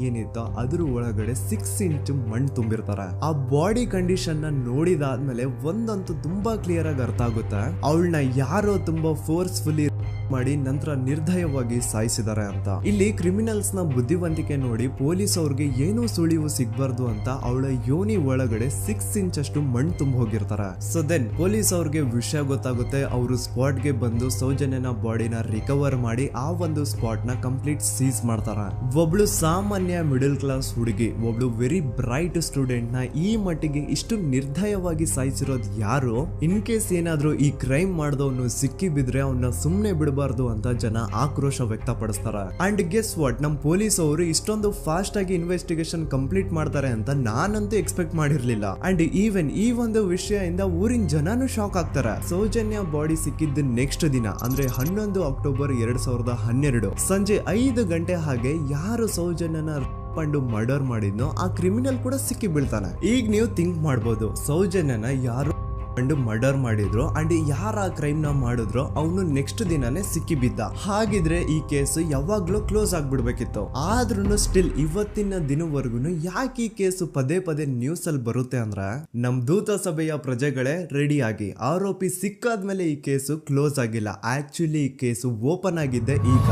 ಏನಿತ್ತು ಅದ್ರ ಒಳಗಡೆ 6 ಇಂಚ್ ಮಣ್ಣು ತುಂಬಿರ್ತಾರೆ. ಆ ಬಾಡಿ ಕಂಡೀಷನ್ ನ ನೋಡಿದಾದ್ಮೇಲೆ ಒಂದಂತೂ ತುಂಬಾ ಕ್ಲಿಯರ್ ಆಗಿ ಅರ್ಥ ಆಗುತ್ತೆ, ಅವಳನ್ನ ಯಾರೋ ತುಂಬಾ ಫೋರ್ಸ್ಫುಲಿ ಮಾಡಿ ನಂತರ ನಿರ್ದಯವಾಗಿ ಸಾಯಿಸಿದ್ದಾರೆ ಅಂತ. ಇಲ್ಲಿ ಕ್ರಿಮಿನಲ್ಸ್ ನ ಬುದ್ಧಿವಂತಿಕೆ ನೋಡಿ ಪೊಲೀಸ್ ಅವ್ರಿಗೆ ಏನೂ ಸುಳಿವು ಸಿಗ್ಬಾರ್ದು ಅಂತ ಅವಳ ಯೋನಿ ಒಳಗಡೆ 6 ಇಂಚ್ ಅಷ್ಟು ಮಣ್ಣು ತುಂಬ ಹೋಗಿರ್ತಾರೆ. ಸೊ ದೆನ್ ಪೊಲೀಸ್ ಅವ್ರಿಗೆ ವಿಷಯ ಗೊತ್ತಾಗುತ್ತೆ. ಅವರು ಸ್ಪಾಟ್ ಗೆ ಬಂದು ಸೌಜನ್ಯನ ಬಾಡಿನ ರಿಕವರ್ ಮಾಡಿ ಆ ಒಂದು ಸ್ಪಾಟ್ ನ ಕಂಪ್ಲೀಟ್ ಸೀಸ್ ಮಾಡ್ತಾರೆ. ಒಬ್ಳು ಸಾಮಾನ್ಯ ಮಿಡಲ್ ಕ್ಲಾಸ್ ಹುಡುಗಿ, ಒಬ್ಳು ವೆರಿ ಬ್ರೈಟ್ ಸ್ಟೂಡೆಂಟ್ ನ ಈ ಮಟ್ಟಿಗೆ ಇಷ್ಟು ನಿರ್ದಯವಾಗಿ ಸಾಯಿಸಿರೋದು ಯಾರು? ಇನ್ ಕೇಸ್ ಏನಾದ್ರೂ ಈ ಕ್ರೈಮ್ ಮಾಡಿದವನು ಸಿಕ್ಕಿ ಬಿದ್ರೆ ಅವನ್ನ ಸುಮ್ನೆ ಬಿಡಬಾರ್ದು ಅಂತ ಜನ ಆಕ್ರೋಶ ವ್ಯಕ್ತಪಡಿಸ್ತಾರೆ. ಅಂಡ್ ಗೆಸ್ ವಾಟ್, ನಮ್ ಪೊಲೀಸ್ ಅವರು ಇಷ್ಟೊಂದು ಫಾಸ್ಟ್ ಆಗಿ ಇನ್ವೆಸ್ಟಿಗೇಷನ್ ಕಂಪ್ಲೀಟ್ ಮಾಡ್ತಾರೆ ಅಂತ ನಾನಂತೂ ಎಕ್ಸ್ಪೆಕ್ಟ್ ಮಾಡಿರ್ಲಿಲ್ಲ. ಅಂಡ್ ಈವನ್ ಈ ಒಂದು ವಿಷಯದಿಂದ ಊರಿನ ಜನನು ಶಾಕ್ ಆಗ್ತಾರೆ. ಸೌಜನ್ಯ ಬಾಡಿ ಸಿಕ್ಕಿದ್ದ ನೆಕ್ಸ್ಟ್ ದಿನ ಅಂದ್ರೆ 11 ಅಕ್ಟೋಬರ್ 2012 ಸಂಜೆ 5 ಗಂಟೆ ಹಾಗೆ ಯಾರು ಸೌಜನ್ಯನ ಪಂಡು ಮರ್ಡರ್ ಮಾಡಿದ್ನೋ ಆ ಕ್ರಿಮಿನಲ್ ಕೂಡ ಸಿಕ್ಕಿ ಬೀಳ್ತಾನೆ. ಈಗ ನೀವು ಥಿಂಕ್ ಮಾಡ್ಬೋದು, ಸೌಜನ್ಯನ ಯಾರು ಮರ್ಡರ್ ಮಾಡಿದ್ರು ಅಂಡ್ ಯಾರ ಕ್ರೈಮ್ ನ ಮಾಡಿದ್ರು ಅವನು ನೆಕ್ಸ್ಟ್ ದಿನಾನೇ ಸಿಕ್ಕಿ ಬಿದ್ದ. ಹಾಗಿದ್ರೆ ಈ ಕೇಸ್ ಯಾವಾಗ್ಲೂ ಕ್ಲೋಸ್ ಆಗ್ಬಿಡ್ಬೇಕಿತ್ತು. ಆದ್ರೂ ಸ್ಟಿಲ್ ಇವತ್ತಿನ ದಿನವರೆಗೂ ಯಾಕೆ ಈ ಕೇಸು ಪದೇ ಪದೇ ನ್ಯೂಸ್ ಅಲ್ಲಿ ಬರುತ್ತೆ ಅಂದ್ರೆ, ನಮ್ ದೂತ ಸಭೆಯ ಪ್ರಜೆಗಳೇ ರೆಡಿ ಆಗಿ, ಆರೋಪಿ ಸಿಕ್ಕಾದ್ಮೇಲೆ ಈ ಕೇಸು ಕ್ಲೋಸ್ ಆಗಿಲ್ಲ. ಆಕ್ಚುಲಿ ಈ ಕೇಸು ಓಪನ್ ಆಗಿದ್ದೆ ಈಗ.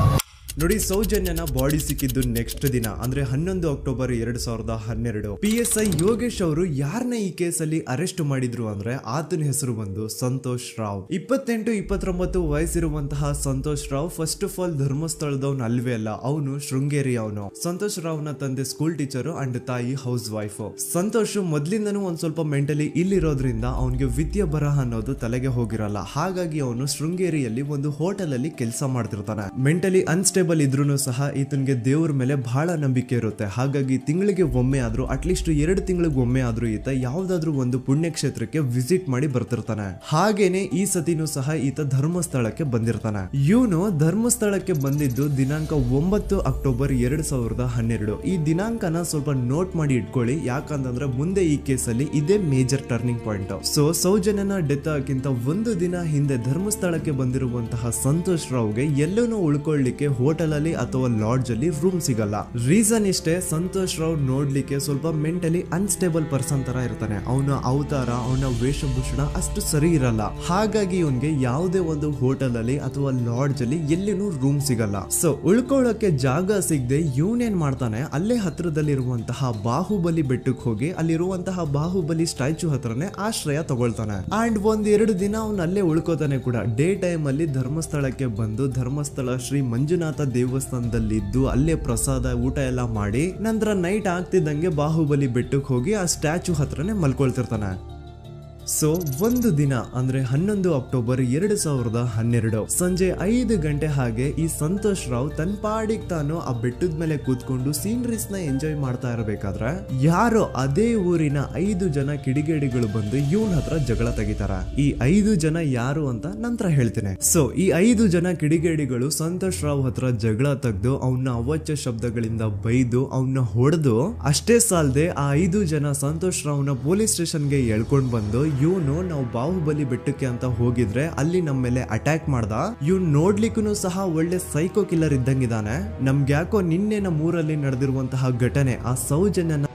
ನೋಡಿ, ಸೌಜನ್ಯನ ಬಾಡಿ ಸಿಕ್ಕಿದ್ದು ನೆಕ್ಸ್ಟ್ ದಿನ ಅಂದ್ರೆ 11 ಅಕ್ಟೋಬರ್ 2012. PSI ಯೋಗೇಶ್ ಅವರು ಯಾರನ್ನ ಈ ಕೇಸಲ್ಲಿ ಅರೆಸ್ಟ್ ಮಾಡಿದ್ರು ಅಂದ್ರೆ ಆತನ ಹೆಸರು ಬಂದು ಸಂತೋಷ್ ರಾವ್. 28-29 ವಯಸ್ಸಿರುವಂತಹ Santosh Rao first of all ಧರ್ಮಸ್ಥಳದವನು ಅಲ್ವೇ ಅಲ್ಲ, ಅವನು ಶೃಂಗೇರಿ. ಅವನು ಸಂತೋಷ್ ರಾವ್ ನ ತಂದೆ ಸ್ಕೂಲ್ ಟೀಚರ್ ಅಂಡ್ ತಾಯಿ ಹೌಸ್ ವೈಫ್. ಸಂತೋಷ್ ಮೊದ್ಲಿಂದನೂ ಒಂದ್ ಸ್ವಲ್ಪ ಮೆಂಟಲಿ ಇಲ್ಲಿರೋದ್ರಿಂದ ಅವನಿಗೆ ವಿದ್ಯೆ ಬರಹ ಅನ್ನೋದು ತಲೆಗೆ ಹೋಗಿರಲ್ಲ. ಹಾಗಾಗಿ ಅವನು ಶೃಂಗೇರಿಯಲ್ಲಿ ಒಂದು ಹೋಟೆಲ್ ಅಲ್ಲಿ ಕೆಲಸ ಮಾಡ್ತಿರ್ತಾನೆ. ಮೆಂಟಲಿ ಅನ್ಸ್ಟೇಬಲ್ ಇದ್ರೂ ಸಹ ಈತನಿಗೆ ದೇವ್ರ ಮೇಲೆ ಬಹಳ ನಂಬಿಕೆ ಇರುತ್ತೆ. ಹಾಗಾಗಿ ತಿಂಗಳಿಗೆ ಒಮ್ಮೆ ಆದ್ರೂ, ಅಟ್ಲೀಸ್ಟ್ 2 ತಿಂಗಳಿಗೆ ಒಮ್ಮೆ ಆದ್ರೂ ಈತ ಯಾವ್ದಾದ್ರು ಒಂದು ಪುಣ್ಯಕ್ಷೇತ್ರಕ್ಕೆ ವಿಸಿಟ್ ಮಾಡಿ ಬರ್ತಿರ್ತಾನೆ. ಹಾಗೇನೆ ಈ ಸತಿನೂ ಸಹ ಈತ ಧರ್ಮಸ್ಥಳಕ್ಕೆ ಬಂದಿರ್ತಾನೆ. ಇವನು ಧರ್ಮಸ್ಥಳಕ್ಕೆ ಬಂದಿದ್ದು ದಿನಾಂಕ 9 ಅಕ್ಟೋಬರ್ 2012. ಈ ದಿನಾಂಕನ ಸ್ವಲ್ಪ ನೋಟ್ ಮಾಡಿ ಇಟ್ಕೊಳ್ಳಿ, ಯಾಕಂತಂದ್ರೆ ಮುಂದೆ ಈ ಕೇಸಲ್ಲಿ ಇದೇ ಮೇಜರ್ ಟರ್ನಿಂಗ್ ಪಾಯಿಂಟ್. ಸೊ ಸೌಜನ್ಯನ ಡೆತ್ ಆಗಿಂತ ಒಂದು ದಿನ ಹಿಂದೆ ಧರ್ಮಸ್ಥಳಕ್ಕೆ ಬಂದಿರುವಂತಹ ಸಂತೋಷ್ ರಾವ್ಗೆ ಎಲ್ಲನೂ ಉಳ್ಕೊಳ್ಳಿಕ್ಕೆ ಹೋಟೆಲ್ ಅಲ್ಲಿ ಅಥವಾ ಲಾಡ್ಜ್ ಅಲ್ಲಿ ರೂಮ್ ಸಿಗಲ್ಲ. ರೀಸನ್ ಇಷ್ಟೇ, ಸಂತೋಷ್ ರಾವ್ ನೋಡ್ಲಿಕ್ಕೆ ಸ್ವಲ್ಪ ಮೆಂಟಲಿ ಅನ್ಸ್ಟೇಬಲ್ ಪರ್ಸನ್ ತರ ಇರ್ತಾನೆ. ಅವನ ಅವತಾರ, ಅವನ ವೇಷಭೂಷಣ ಅಷ್ಟು ಸರಿ ಇರಲ್ಲ. ಹಾಗಾಗಿ ಇವನ್ಗೆ ಯಾವುದೇ ಒಂದು ಹೋಟೆಲ್ ಅಲ್ಲಿ ಅಥವಾ ಲಾಡ್ಜ್ ಅಲ್ಲಿ ಎಲ್ಲಿನೂ ರೂಮ್ ಸಿಗಲ್ಲ. ಸೊ ಉಳ್ಕೊಳ್ಳೋಕೆ ಜಾಗ ಸಿಗದೆ ಇವನೇನ್ ಮಾಡ್ತಾನೆ, ಅಲ್ಲೇ ಹತ್ರದಲ್ಲಿರುವಂತಹ ಬಾಹುಬಲಿ ಬೆಟ್ಟಕ್ಕೆ ಹೋಗಿ ಅಲ್ಲಿರುವಂತಹ ಬಾಹುಬಲಿ ಸ್ಟ್ಯಾಚ್ಯೂ ಹತ್ರನೇ ಆಶ್ರಯ ತಗೊಳ್ತಾನೆ. ಅಂಡ್ 1-2 ದಿನ ಅವನು ಅಲ್ಲೇ ಉಳ್ಕೋತಾನೆ ಕೂಡ. ಡೇ ಟೈಮ್ ಅಲ್ಲಿ ಧರ್ಮಸ್ಥಳಕ್ಕೆ ಬಂದು ಧರ್ಮಸ್ಥಳ ಶ್ರೀ ಮಂಜುನಾಥ ದೇವಸ್ಥಾನದಲ್ಲಿದ್ದು ಅಲ್ಲೇ ಪ್ರಸಾದ ಊಟ ಎಲ್ಲ ಮಾಡಿ ನಂತರ ನೈಟ್ ಆಗ್ತಿದ್ದಂಗೆ ಬಾಹುಬಲಿ ಬೆಟ್ಟಕ್ಕೆ ಹೋಗಿ ಆ ಸ್ಟ್ಯಾಚ್ಯೂ ಹತ್ರನೇ ಮಲ್ಕೊಳ್ತಿರ್ತಾನೆ. ಸೊ ಒಂದು ದಿನ ಅಂದ್ರೆ 11 ಅಕ್ಟೋಬರ್ 2012 ಸಂಜೆ 5 ಗಂಟೆ ಹಾಗೆ ಈ ಸಂತೋಷ್ ರಾವ್ ತನ್ನ ಪಾಡಿಗೆ ತಾನು ಆ ಬೆಟ್ಟದ ಮೇಲೆ ಕೂತ್ಕೊಂಡು ಸೀನರೀಸ್ ನ ಎಂಜಾಯ್ ಮಾಡ್ತಾ ಇರಬೇಕಾದ್ರೆ ಯಾರೋ ಅದೇ ಊರಿನ 5 ಜನ ಕಿಡಿಗೇಡಿಗಳು ಬಂದು ಇವನ್ ಹತ್ರ ಜಗಳ ತೆಗಿತಾರ. ಈ 5 ಜನ ಯಾರು ಅಂತ ನಂತರ ಹೇಳ್ತೇನೆ. ಸೊ ಈ 5 ಜನ ಕಿಡಿಗೇಡಿಗಳು ಸಂತೋಷ್ ರಾವ್ ಹತ್ರ ಜಗಳ ತೆಗೆದು ಅವನ್ನ ಅವಾಚ್ಯ ಶಬ್ದಗಳಿಂದ ಬೈದು ಅವನ್ನ ಹೊಡೆದು, ಅಷ್ಟೇ ಸಾಲದೆ ಆ 5 ಜನ ಸಂತೋಷ್ ರಾವ್ನ ಪೊಲೀಸ್ ಸ್ಟೇಷನ್ಗೆ ಎಳ್ಕೊಂಡ್ ಬಂದು ಇವನು ನಾವು ಬಾಹುಬಲಿ ಬೆಟ್ಟಕ್ಕೆ ಅಂತ ಹೋಗಿದ್ರೆ ಅಲ್ಲಿ ನಮ್ಮ ಮೇಲೆ ಅಟ್ಯಾಕ್ ಮಾಡ್ದ, ಇವ್ನು ನೋಡ್ಲಿಕ್ಕೂ ಸಹ ಒಳ್ಳೆ ಸೈಕೋ ಕಿಲ್ಲರ್ ಇದ್ದಂಗಿದಾನೆ, ನಮ್ಗೆ ಯಾಕೋ ನಿನ್ನೆ ನಮ್ಮ ಊರಲ್ಲಿ ನಡೆದಿರುವಂತಹ ಘಟನೆ ಆ ಸೌಜನ್ಯನ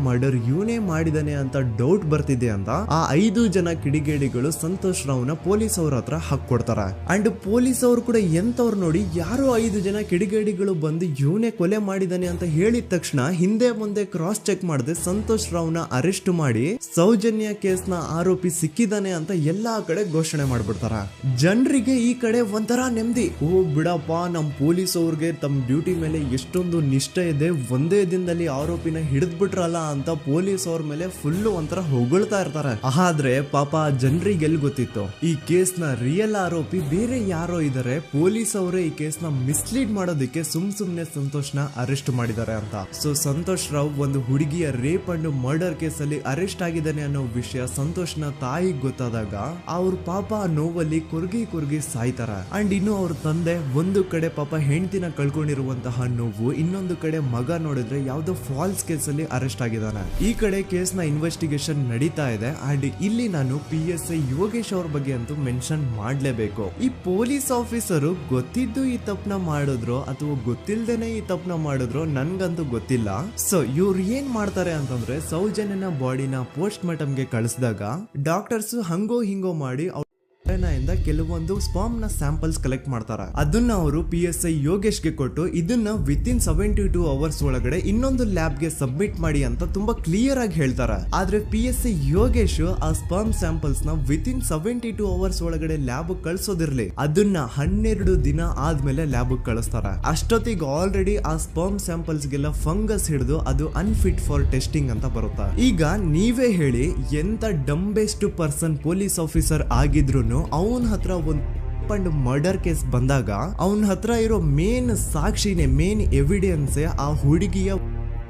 ಮರ್ಡರ್ ಇವನೇ ಮಾಡಿದಾನೆ ಅಂತ ಡೌಟ್ ಬರ್ತಿದೆ ಅಂತ ಆ 5 ಜನ ಕಿಡಿಗೇಡಿಗಳು ಸಂತೋಷ್ ರಾವ್ನ ಪೊಲೀಸ್ ಅವ್ರ ಹತ್ರ ಹಾಕೊಡ್ತಾರ. ಅಂಡ್ ಪೊಲೀಸ್ ಅವರು ಕೂಡ ಎಂತವ್ರು ನೋಡಿ, ಯಾರೋ 5 ಜನ ಕಿಡಿಗೇಡಿಗಳು ಬಂದು ಇವನೇ ಕೊಲೆ ಮಾಡಿದಾನೆ ಅಂತ ಹೇಳಿದ ತಕ್ಷಣ ಹಿಂದೆ ಮುಂದೆ ಕ್ರಾಸ್ ಚೆಕ್ ಮಾಡದೆ ಸಂತೋಷ್ ರಾವ್ನ ಅರೆಸ್ಟ್ ಮಾಡಿ ಸೌಜನ್ಯ ಕೇಸ್ ನ ಆರೋಪಿ ಸಿಕ್ಕಿದಾನೆ ಅಂತ ಎಲ್ಲಾ ಕಡೆ ಘೋಷಣೆ ಮಾಡ್ಬಿಡ್ತಾರ. ಜನರಿಗೆ ಈ ಕಡೆ ಒಂಥರ ನೆಮ್ಮದಿ, ಓ ಬಿಡಪ್ಪ ನಮ್ ಪೊಲೀಸ್ ಅವ್ರಿಗೆ ತಮ್ಮ ಡ್ಯೂಟಿ ಮೇಲೆ ಎಷ್ಟೊಂದು ನಿಷ್ಠೆ ಇದೆ, ಒಂದೇ ದಿನದಲ್ಲಿ ಆರೋಪಿನ ಹಿಡಿದ್ಬಿಟ್ರ ಅಂತ ಪೊಲೀಸ್ ಅವ್ರ ಮೇಲೆ ಫುಲ್ ಒಂಥರ ಹೊಗಳ್ತಾ ಇರ್ತಾರೆ. ಆದ್ರೆ ಪಾಪ ಜನರಿಗೆ ಎಲ್ಲಿ ಗೊತ್ತಿತ್ತು ಈ ಕೇಸ್ ನ ರಿಯಲ್ ಆರೋಪಿ ಬೇರೆ ಯಾರೋ ಇದಾರೆ, ಪೊಲೀಸ್ ಅವರೇ ಈ ಕೇಸ್ ನ ಮಿಸ್ಲೀಡ್ ಮಾಡೋದಕ್ಕೆ ಸುಮ್ನೆ ಸಂತೋಷ್ ನ ಅರೆಸ್ಟ್ ಮಾಡಿದ್ದಾರೆ ಅಂತ. ಸೊ ಸಂತೋಷ್ ರಾವ್ ಒಂದು ಹುಡುಗಿಯ ರೇಪ್ ಅಂಡ್ ಮರ್ಡರ್ ಕೇಸ್ ಅಲ್ಲಿ ಅರೆಸ್ಟ್ ಆಗಿದ್ದಾನೆ ಅನ್ನೋ ವಿಷಯ ಸಂತೋಷ್ ನ ತಾಯಿಗೆ ಗೊತ್ತಾದಾಗ ಅವ್ರ ಪಾಪ ನೋವಲ್ಲಿ ಕುರ್ಗಿ ಸಾಯ್ತಾರ. ಅಂಡ್ ಇನ್ನು ಅವ್ರ ತಂದೆ ಒಂದು ಕಡೆ ಪಾಪ ಹೆಂಡತಿನ ಕಳ್ಕೊಂಡಿರುವಂತಹ ನೋವು, ಇನ್ನೊಂದು ಕಡೆ ಮಗ ನೋಡಿದ್ರೆ ಯಾವ್ದೋ ಫಾಲ್ಸ್ ಕೇಸ್ ಅಲ್ಲಿ ಅರೆಸ್ಟ್ ಆಗಿದ್ದಾನೆ. ಈ ಕಡೆ ಕೇಸ್ ನ ಇನ್ವೆಸ್ಟಿಗೇಷನ್ ನಡೀತಾ ಇದೆ. ಅಂಡ್ ಇಲ್ಲಿ ನಾನು PSI ಯೋಗೇಶ್ ಅವ್ರ ಬಗ್ಗೆ ಅಂತೂ ಮೆನ್ಷನ್ ಮಾಡ್ಲೇಬೇಕು. ಈ ಪೊಲೀಸ್ ಆಫೀಸರು ಗೊತ್ತಿದ್ದು ಈ ತಪ್ಪನ ಮಾಡಿದ್ರು ಅಥವಾ ಗೊತ್ತಿಲ್ದೇನೆ ಈ ತಪ್ಪನ ಮಾಡಿದ್ರು ನನ್ಗಂತೂ ಗೊತ್ತಿಲ್ಲ. ಸೊ ಇವ್ರು ಏನ್ ಮಾಡ್ತಾರೆ ಅಂತಂದ್ರೆ, ಸೌಜನ್ಯನ ಬಾಡಿನ ಪೋಸ್ಟ್ ಮಾರ್ಟಮ್ ಗೆ ಕಳಿಸಿದಾಗ ಡಾಕ್ಟರ್ಸ್ ಹಂಗೋ ಹಿಂಗೋ ಮಾಡಿ ಇಂದ ಕೆಲವೊಂದು ಸ್ಪರ್ಮ್ ನ ಸ್ಯಾಂಪಲ್ಸ್ ಕಲೆಕ್ಟ್ ಮಾಡ್ತಾರೆ. ಅದನ್ನ ಅವರು PSI ಯೋಗೇಶ್ ಗೆ ಕೊಟ್ಟು ಇದನ್ನ ವಿತಿನ್ 72 ಅವರ್ಸ್ ಒಳಗಡೆ ಇನ್ನೊಂದು ಲ್ಯಾಬ್ ಗೆ ಸಬ್ಮಿಟ್ ಮಾಡಿ ಅಂತ ತುಂಬಾ ಕ್ಲಿಯರ್ ಆಗಿ ಹೇಳ್ತಾರೆ. ಆದ್ರೆ PSI ಯೋಗೇಶ್ ಆ ಸ್ಪರ್ಮ್ ಸ್ಯಾಂಪಲ್ಸ್ ನ ವಿತಿನ್ 72 ಅವರ್ಸ್ ಒಳಗಡೆ ಲ್ಯಾಬ್ ಕಳ್ಸೋದಿರ್ಲಿ, ಅದನ್ನ 12 ದಿನ ಆದ್ಮೇಲೆ ಲ್ಯಾಬ್ ಕಳಿಸ್ತಾರೆ. ಅಷ್ಟೊತ್ತಿಗೆ ಆಲ್ರೆಡಿ ಆ ಸ್ಪರ್ಮ್ ಸ್ಯಾಂಪಲ್ಸ್ ಗೆಲ್ಲ ಫಂಗಸ್ ಹಿಡಿದು ಅದು ಅನ್ಫಿಟ್ ಫಾರ್ ಟೆಸ್ಟಿಂಗ್ ಅಂತ ಬರುತ್ತೆ. ಈಗ ನೀವೇ ಹೇಳಿ, ಎಂತ ಡಂಬೆಸ್ಟ್ ಪರ್ಸನ್ ಪೊಲೀಸ್ ಆಫೀಸರ್ ಆಗಿದ್ರು ಅವನ ಹತ್ರ ಒಂದು ಮರ್ಡರ್ ಕೇಸ್ ಬಂದಾಗ ಅವನ ಹತ್ರ ಇರೋ ಮೇನ್ ಸಾಕ್ಷಿನೇ, ಮೇನ್ ಎವಿಡೆನ್ಸ್ ಆ ಹುಡುಗಿಯ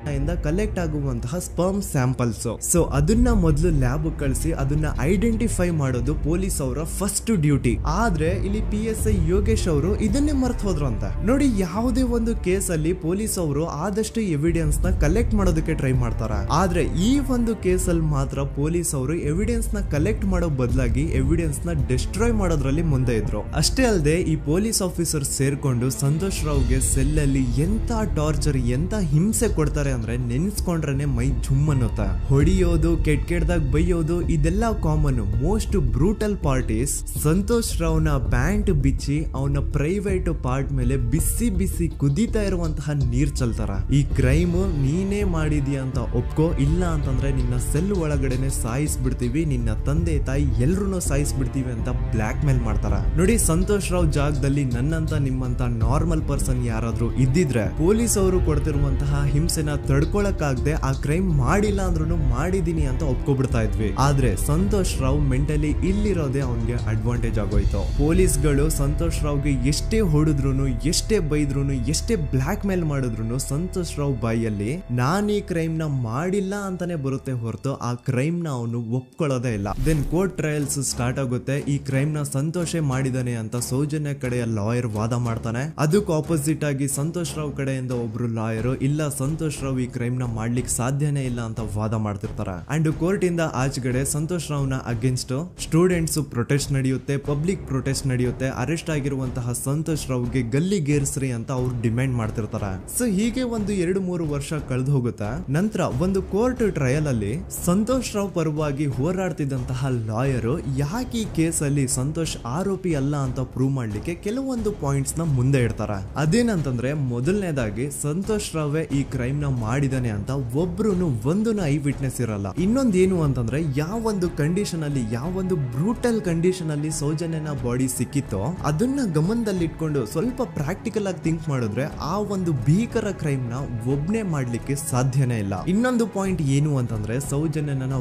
ಇಂದ ಕಲೆಕ್ಟ್ ಆಗುವಂತಹ ಸ್ಪರ್ಮ್ ಸ್ಯಾಂಪಲ್ಸ್. ಸೊ ಅದನ್ನ ಮೊದಲು ಲ್ಯಾಬ್ ಕಳಿಸಿ ಅದನ್ನ ಐಡೆಂಟಿಫೈ ಮಾಡೋದು ಪೊಲೀಸ್ ಅವರ ಫಸ್ಟ್ ಡ್ಯೂಟಿ. ಆದ್ರೆ ಇಲ್ಲಿ PSI ಯೋಗೇಶ್ ಅವರು ಇದನ್ನೇ ಮರ್ತು ಹೋದ್ರು ಅಂತ ನೋಡಿ. ಯಾವುದೇ ಒಂದು ಕೇಸ್ ಅಲ್ಲಿ ಪೊಲೀಸ್ ಅವರು ಆದಷ್ಟು ಎವಿಡೆನ್ಸ್ ನ ಕಲೆಕ್ಟ್ ಮಾಡೋದಕ್ಕೆ ಟ್ರೈ ಮಾಡ್ತಾರೆ. ಆದ್ರೆ ಈ ಒಂದು ಕೇಸ್ ಅಲ್ಲಿ ಮಾತ್ರ ಪೊಲೀಸ್ ಅವರು ಎವಿಡೆನ್ಸ್ ನ ಕಲೆಕ್ಟ್ ಮಾಡೋ ಬದಲಾಗಿ ಎವಿಡೆನ್ಸ್ ನ ಡಿಸ್ಟ್ರಾಯ್ ಮಾಡೋದ್ರಲ್ಲಿ ಮುಂದೆ ಇದ್ರು. ಅಷ್ಟೇ ಅಲ್ಲದೆ ಈ ಪೊಲೀಸ್ ಆಫೀಸರ್ ಸೇರ್ಕೊಂಡು ಸಂತೋಷ್ ರಾವ್ಗೆ ಸೆಲ್ ಅಲ್ಲಿ ಎಂತ ಟಾರ್ಚರ್, ಎಂತ ಹಿಂಸೆ ಕೊಡ್ತಾರೆ ಅಂದ್ರೆ ನೆನ್ಸ್ಕೊಂಡ್ರೆ ಮೈ ಜುಮ್ ಅನ್ನುತ್ತ. ಹೊಡಿಯೋದು, ಕೆಟ್ಟದಾಗ ಬೈಯೋದು ಇದೆಲ್ಲ common. Most brutal parties Santosh ರಾವ್ನ ಪ್ಯಾಂಟ್ ಬಿಚ್ಚಿ ಅವನ ಪ್ರೈವೇಟ್ ಪಾರ್ಟ್ ಮೇಲೆ ಬಿಸಿ ಬಿಸಿ ಕುದೀತಾ ಇರುವಂತಹ ನೀರ್ ಚಲ್ತಾರ. ಈ ಕ್ರೈಮ್ ನೀನೇ ಮಾಡಿದ್ಯಾ ಅಂತ ಒಪ್ಕೋ, ಇಲ್ಲ ಅಂತಂದ್ರೆ ನಿನ್ನ ಸೆಲ್ ಒಳಗಡೆನೆ ಸಾಯಿಸ್ಬಿಡ್ತೀವಿ, ನಿನ್ನ ತಂದೆ ತಾಯಿ ಎಲ್ರು ಸಾಯಿಸ್ಬಿಡ್ತೀವಿ ಅಂತ ಬ್ಲಾಕ್ ಮೇಲ್ ಮಾಡ್ತಾರ. ನೋಡಿ, ಸಂತೋಷ್ ರಾವ್ ಜಾಗದಲ್ಲಿ ನನ್ನಂತ ನಿಮ್ಮಂತ ನಾರ್ಮಲ್ ಪರ್ಸನ್ ಯಾರಾದ್ರೂ ಇದ್ದಿದ್ರೆ ಪೊಲೀಸ್ ಅವರು ಕೊಡ್ತಿರುವಂತಹ ಹಿಂಸೆನ ತಡ್ಕೊಳಕ್ಕಾಗದೆ ಆ ಕ್ರೈಮ್ ಮಾಡಿಲ್ಲ ಅಂದ್ರೂ ಮಾಡಿದೀನಿ ಅಂತ ಒಪ್ಕೊಬಿಡ್ತಾ ಇದ್ವಿ. ಆದ್ರೆ ಸಂತೋಷ್ ರಾವ್ ಮೆಂಟಲಿ ಇಲ್ಲಿರೋದೇ ಅವನ್ಗೆ ಅಡ್ವಾಂಟೇಜ್ ಆಗೋಯ್ತು. ಪೊಲೀಸ್ಗಳು ಸಂತೋಷ್ ರಾವ್ಗೆ ಎಷ್ಟೇ ಹೊಡೆದ್ರು, ಎಷ್ಟೇ ಬೈದ್ರು, ಎಷ್ಟೇ ಬ್ಲಾಕ್ ಮೇಲ್ ಮಾಡಿದ್ರು ಸಂತೋಷ್ ರಾವ್ ಬಾಯಲ್ಲಿ ನಾನ್ ಈ ಕ್ರೈಮ್ ನ ಮಾಡಿಲ್ಲ ಅಂತಾನೆ ಬರುತ್ತೆ ಹೊರತು ಆ ಕ್ರೈಮ್ ನ ಅವನು ಒಪ್ಕೊಳ್ಳೋದೇ ಇಲ್ಲ. ದೆನ್ ಕೋರ್ಟ್ ಟ್ರಯಲ್ಸ್ ಸ್ಟಾರ್ಟ್ ಆಗುತ್ತೆ. ಈ ಕ್ರೈಮ್ ನ ಸಂತೋಷೇ ಮಾಡಿದಾನೆ ಅಂತ ಸೌಜನ್ಯ ಕಡೆಯ ಲಾಯರ್ ವಾದ ಮಾಡ್ತಾನೆ. ಅದಕ್ಕೆ ಆಪೋಸಿಟ್ ಆಗಿ ಸಂತೋಷ್ ರಾವ್ ಕಡೆಯಿಂದ ಒಬ್ರು ಲಾಯರ್ ಇಲ್ಲ, ಸಂತೋಷ್ ರಾವ್ ಈ ಕ್ರೈಮ್ ನ ಮಾಡ್ಲಿಕ್ಕೆ ಸಾಧ್ಯನೇ ಇಲ್ಲ ಅಂತ ವಾದ ಮಾಡ್ತಿರ್ತಾರೆ. ಅಂಡ್ ಕೋರ್ಟ್ ಇಂದ ಆಚೆಗಡೆ ಸಂತೋಷ್ ರಾವ್ ನ ಅಗೇನ್ಸ್ಟ್ ಸ್ಟೂಡೆಂಟ್ಸ್ ಪ್ರೊಟೆಸ್ಟ್ ನಡೆಯುತ್ತೆ, ಪಬ್ಲಿಕ್ ಪ್ರೊಟೆಸ್ಟ್ ನಡೆಯುತ್ತೆ. ಅರೆಸ್ಟ್ ಆಗಿರುವಂತಹ ಸಂತೋಷ್ ರಾವ್ಗೆ ಗಲ್ಲಿಗೇರಿಸ್ರಿ ಅಂತ ಅವ್ರು ಡಿಮ್ಯಾಂಡ್ ಮಾಡ್ತಿರ್ತಾರೆ. ಸೊ ಹೀಗೆ ಒಂದು 2-3 ವರ್ಷ ಕಳೆದು ಹೋಗುತ್ತೆ. ನಂತರ ಒಂದು ಕೋರ್ಟ್ ಟ್ರಯಲ್ ಅಲ್ಲಿ ಸಂತೋಷ್ ರಾವ್ ಪರವಾಗಿ ಹೋರಾಡ್ತಿದ್ದಂತಹ ಲಾಯರ್ ಯಾಕೆ ಈ ಕೇಸ್ ಅಲ್ಲಿ ಸಂತೋಷ್ ಆರೋಪಿ ಅಲ್ಲ ಅಂತ ಪ್ರೂವ್ ಮಾಡ್ಲಿಕ್ಕೆ ಕೆಲವೊಂದು ಪಾಯಿಂಟ್ಸ್ ನ ಮುಂದೆ ಇಡ್ತಾರೆ. ಅದೇನಂತಂದ್ರೆ, ಮೊದಲನೇದಾಗಿ ಸಂತೋಷ್ ರಾವ್ ಈ ಕ್ರೈಮ್ ನ ಮಾಡಿದಾನೆ ಅಂತ ಒಬ್ರು ಒಂದು ಐ ವಿಟ್ನೆಸ್ ಇರಲ್ಲ. ಇನ್ನೊಂದೇನು ಅಂತಂದ್ರೆ, ಯಾವೊಂದು ಕಂಡೀಷನ್ ಅಲ್ಲಿ, ಯಾವೊಂದು ಬ್ರೂಟಲ್ ಕಂಡೀಷನ್ ಅಲ್ಲಿ ಸೌಜನ್ಯನ ಬಾಡಿ ಸಿಕ್ಕಿತ್ತೋ ಅದನ್ನ ಗಮನದಲ್ಲಿ ಇಟ್ಕೊಂಡು ಸ್ವಲ್ಪ ಪ್ರಾಕ್ಟಿಕಲ್ ಆಗಿ ಥಿಂಕ್ ಮಾಡಿದ್ರೆ ಆ ಒಂದು ಭೀಕರ ಕ್ರೈಮ್ ನ ಒಬ್ನೇ ಮಾಡ್ಲಿಕ್ಕೆ ಸಾಧ್ಯನೇ ಇಲ್ಲ. ಇನ್ನೊಂದು ಪಾಯಿಂಟ್ ಏನು ಅಂತಂದ್ರೆ, ಸೌಜನ್ಯನ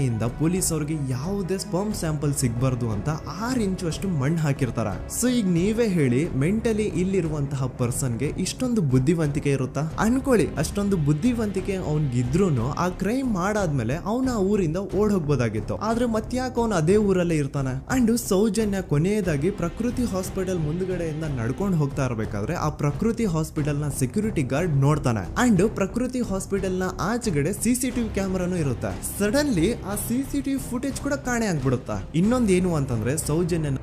ಇಂದ ಪೊಲೀಸ್ ಅವ್ರಿಗೆ ಯಾವುದೇ ಸ್ಪರ್ಮ್ ಸ್ಯಾಂಪಲ್ ಸಿಗ್ಬಾರ್ದು ಅಂತ 6 ಇಂಚು ಅಷ್ಟು ಮಣ್ಣು ಹಾಕಿರ್ತಾರ. ಸೊ ಈಗ ನೀವೇ ಹೇಳಿ, ಮೆಂಟಲಿ ಇಲ್ಲಿರುವಂತಹ ಪರ್ಸನ್ಗೆ ಇಷ್ಟೊಂದು ಬುದ್ಧಿವಂತಿಕೆ ಇರುತ್ತಾ ಅನ್ಕೊಳ್ಳಿ. ಅಷ್ಟೊಂದು ಬುದ್ಧಿವಂತಿಕೆ ಅವ್ನಿಗಿದ್ರು ಆ ಕ್ರೈಮ್ ಮಾಡಾದ್ಮೇಲೆ ಅವನ ಆ ಊರಿಂದ ಓಡ್ ಹೋಗ್ಬೋದಾಗಿತ್ತು. ಆದ್ರೆ ಮತ್ತ್ಯಾಕೆ ಅವನು ಅದೇ ಊರಲ್ಲೇ ಇರ್ತಾನೆ. ಅಂಡ್ ಸೌಜನ್ಯ ಕೊನೆಯದಾಗಿ ಪ್ರಕೃತಿ ಹಾಸ್ಪಿಟಲ್ ಮುಂದ್ಗಡೆಯಿಂದ ನಡ್ಕೊಂಡು ಹೋಗ್ತಾ ಇರ್ಬೇಕಾದ್ರೆ ಆ ಪ್ರಕೃತಿ ಹಾಸ್ಪಿಟಲ್ ನ ಸೆಕ್ಯೂರಿಟಿ ಗಾರ್ಡ್ ನೋಡ್ತಾನೆ. ಅಂಡ್ ಪ್ರಕೃತಿ ಹಾಸ್ಪಿಟಲ್ ನ ಆಚೆಗಡೆ CCTV ಕ್ಯಾಮರಾನು ಇರುತ್ತೆ. ಸಡನ್ಲಿ ಆ CCTV ಫುಟೇಜ್ ಕೂಡ ಕಾಣೆ ಆಗ್ಬಿಡುತ್ತಾ. ಇನ್ನೊಂದೇನು ಅಂತಂದ್ರೆ, ಸೌಜನ್ಯನ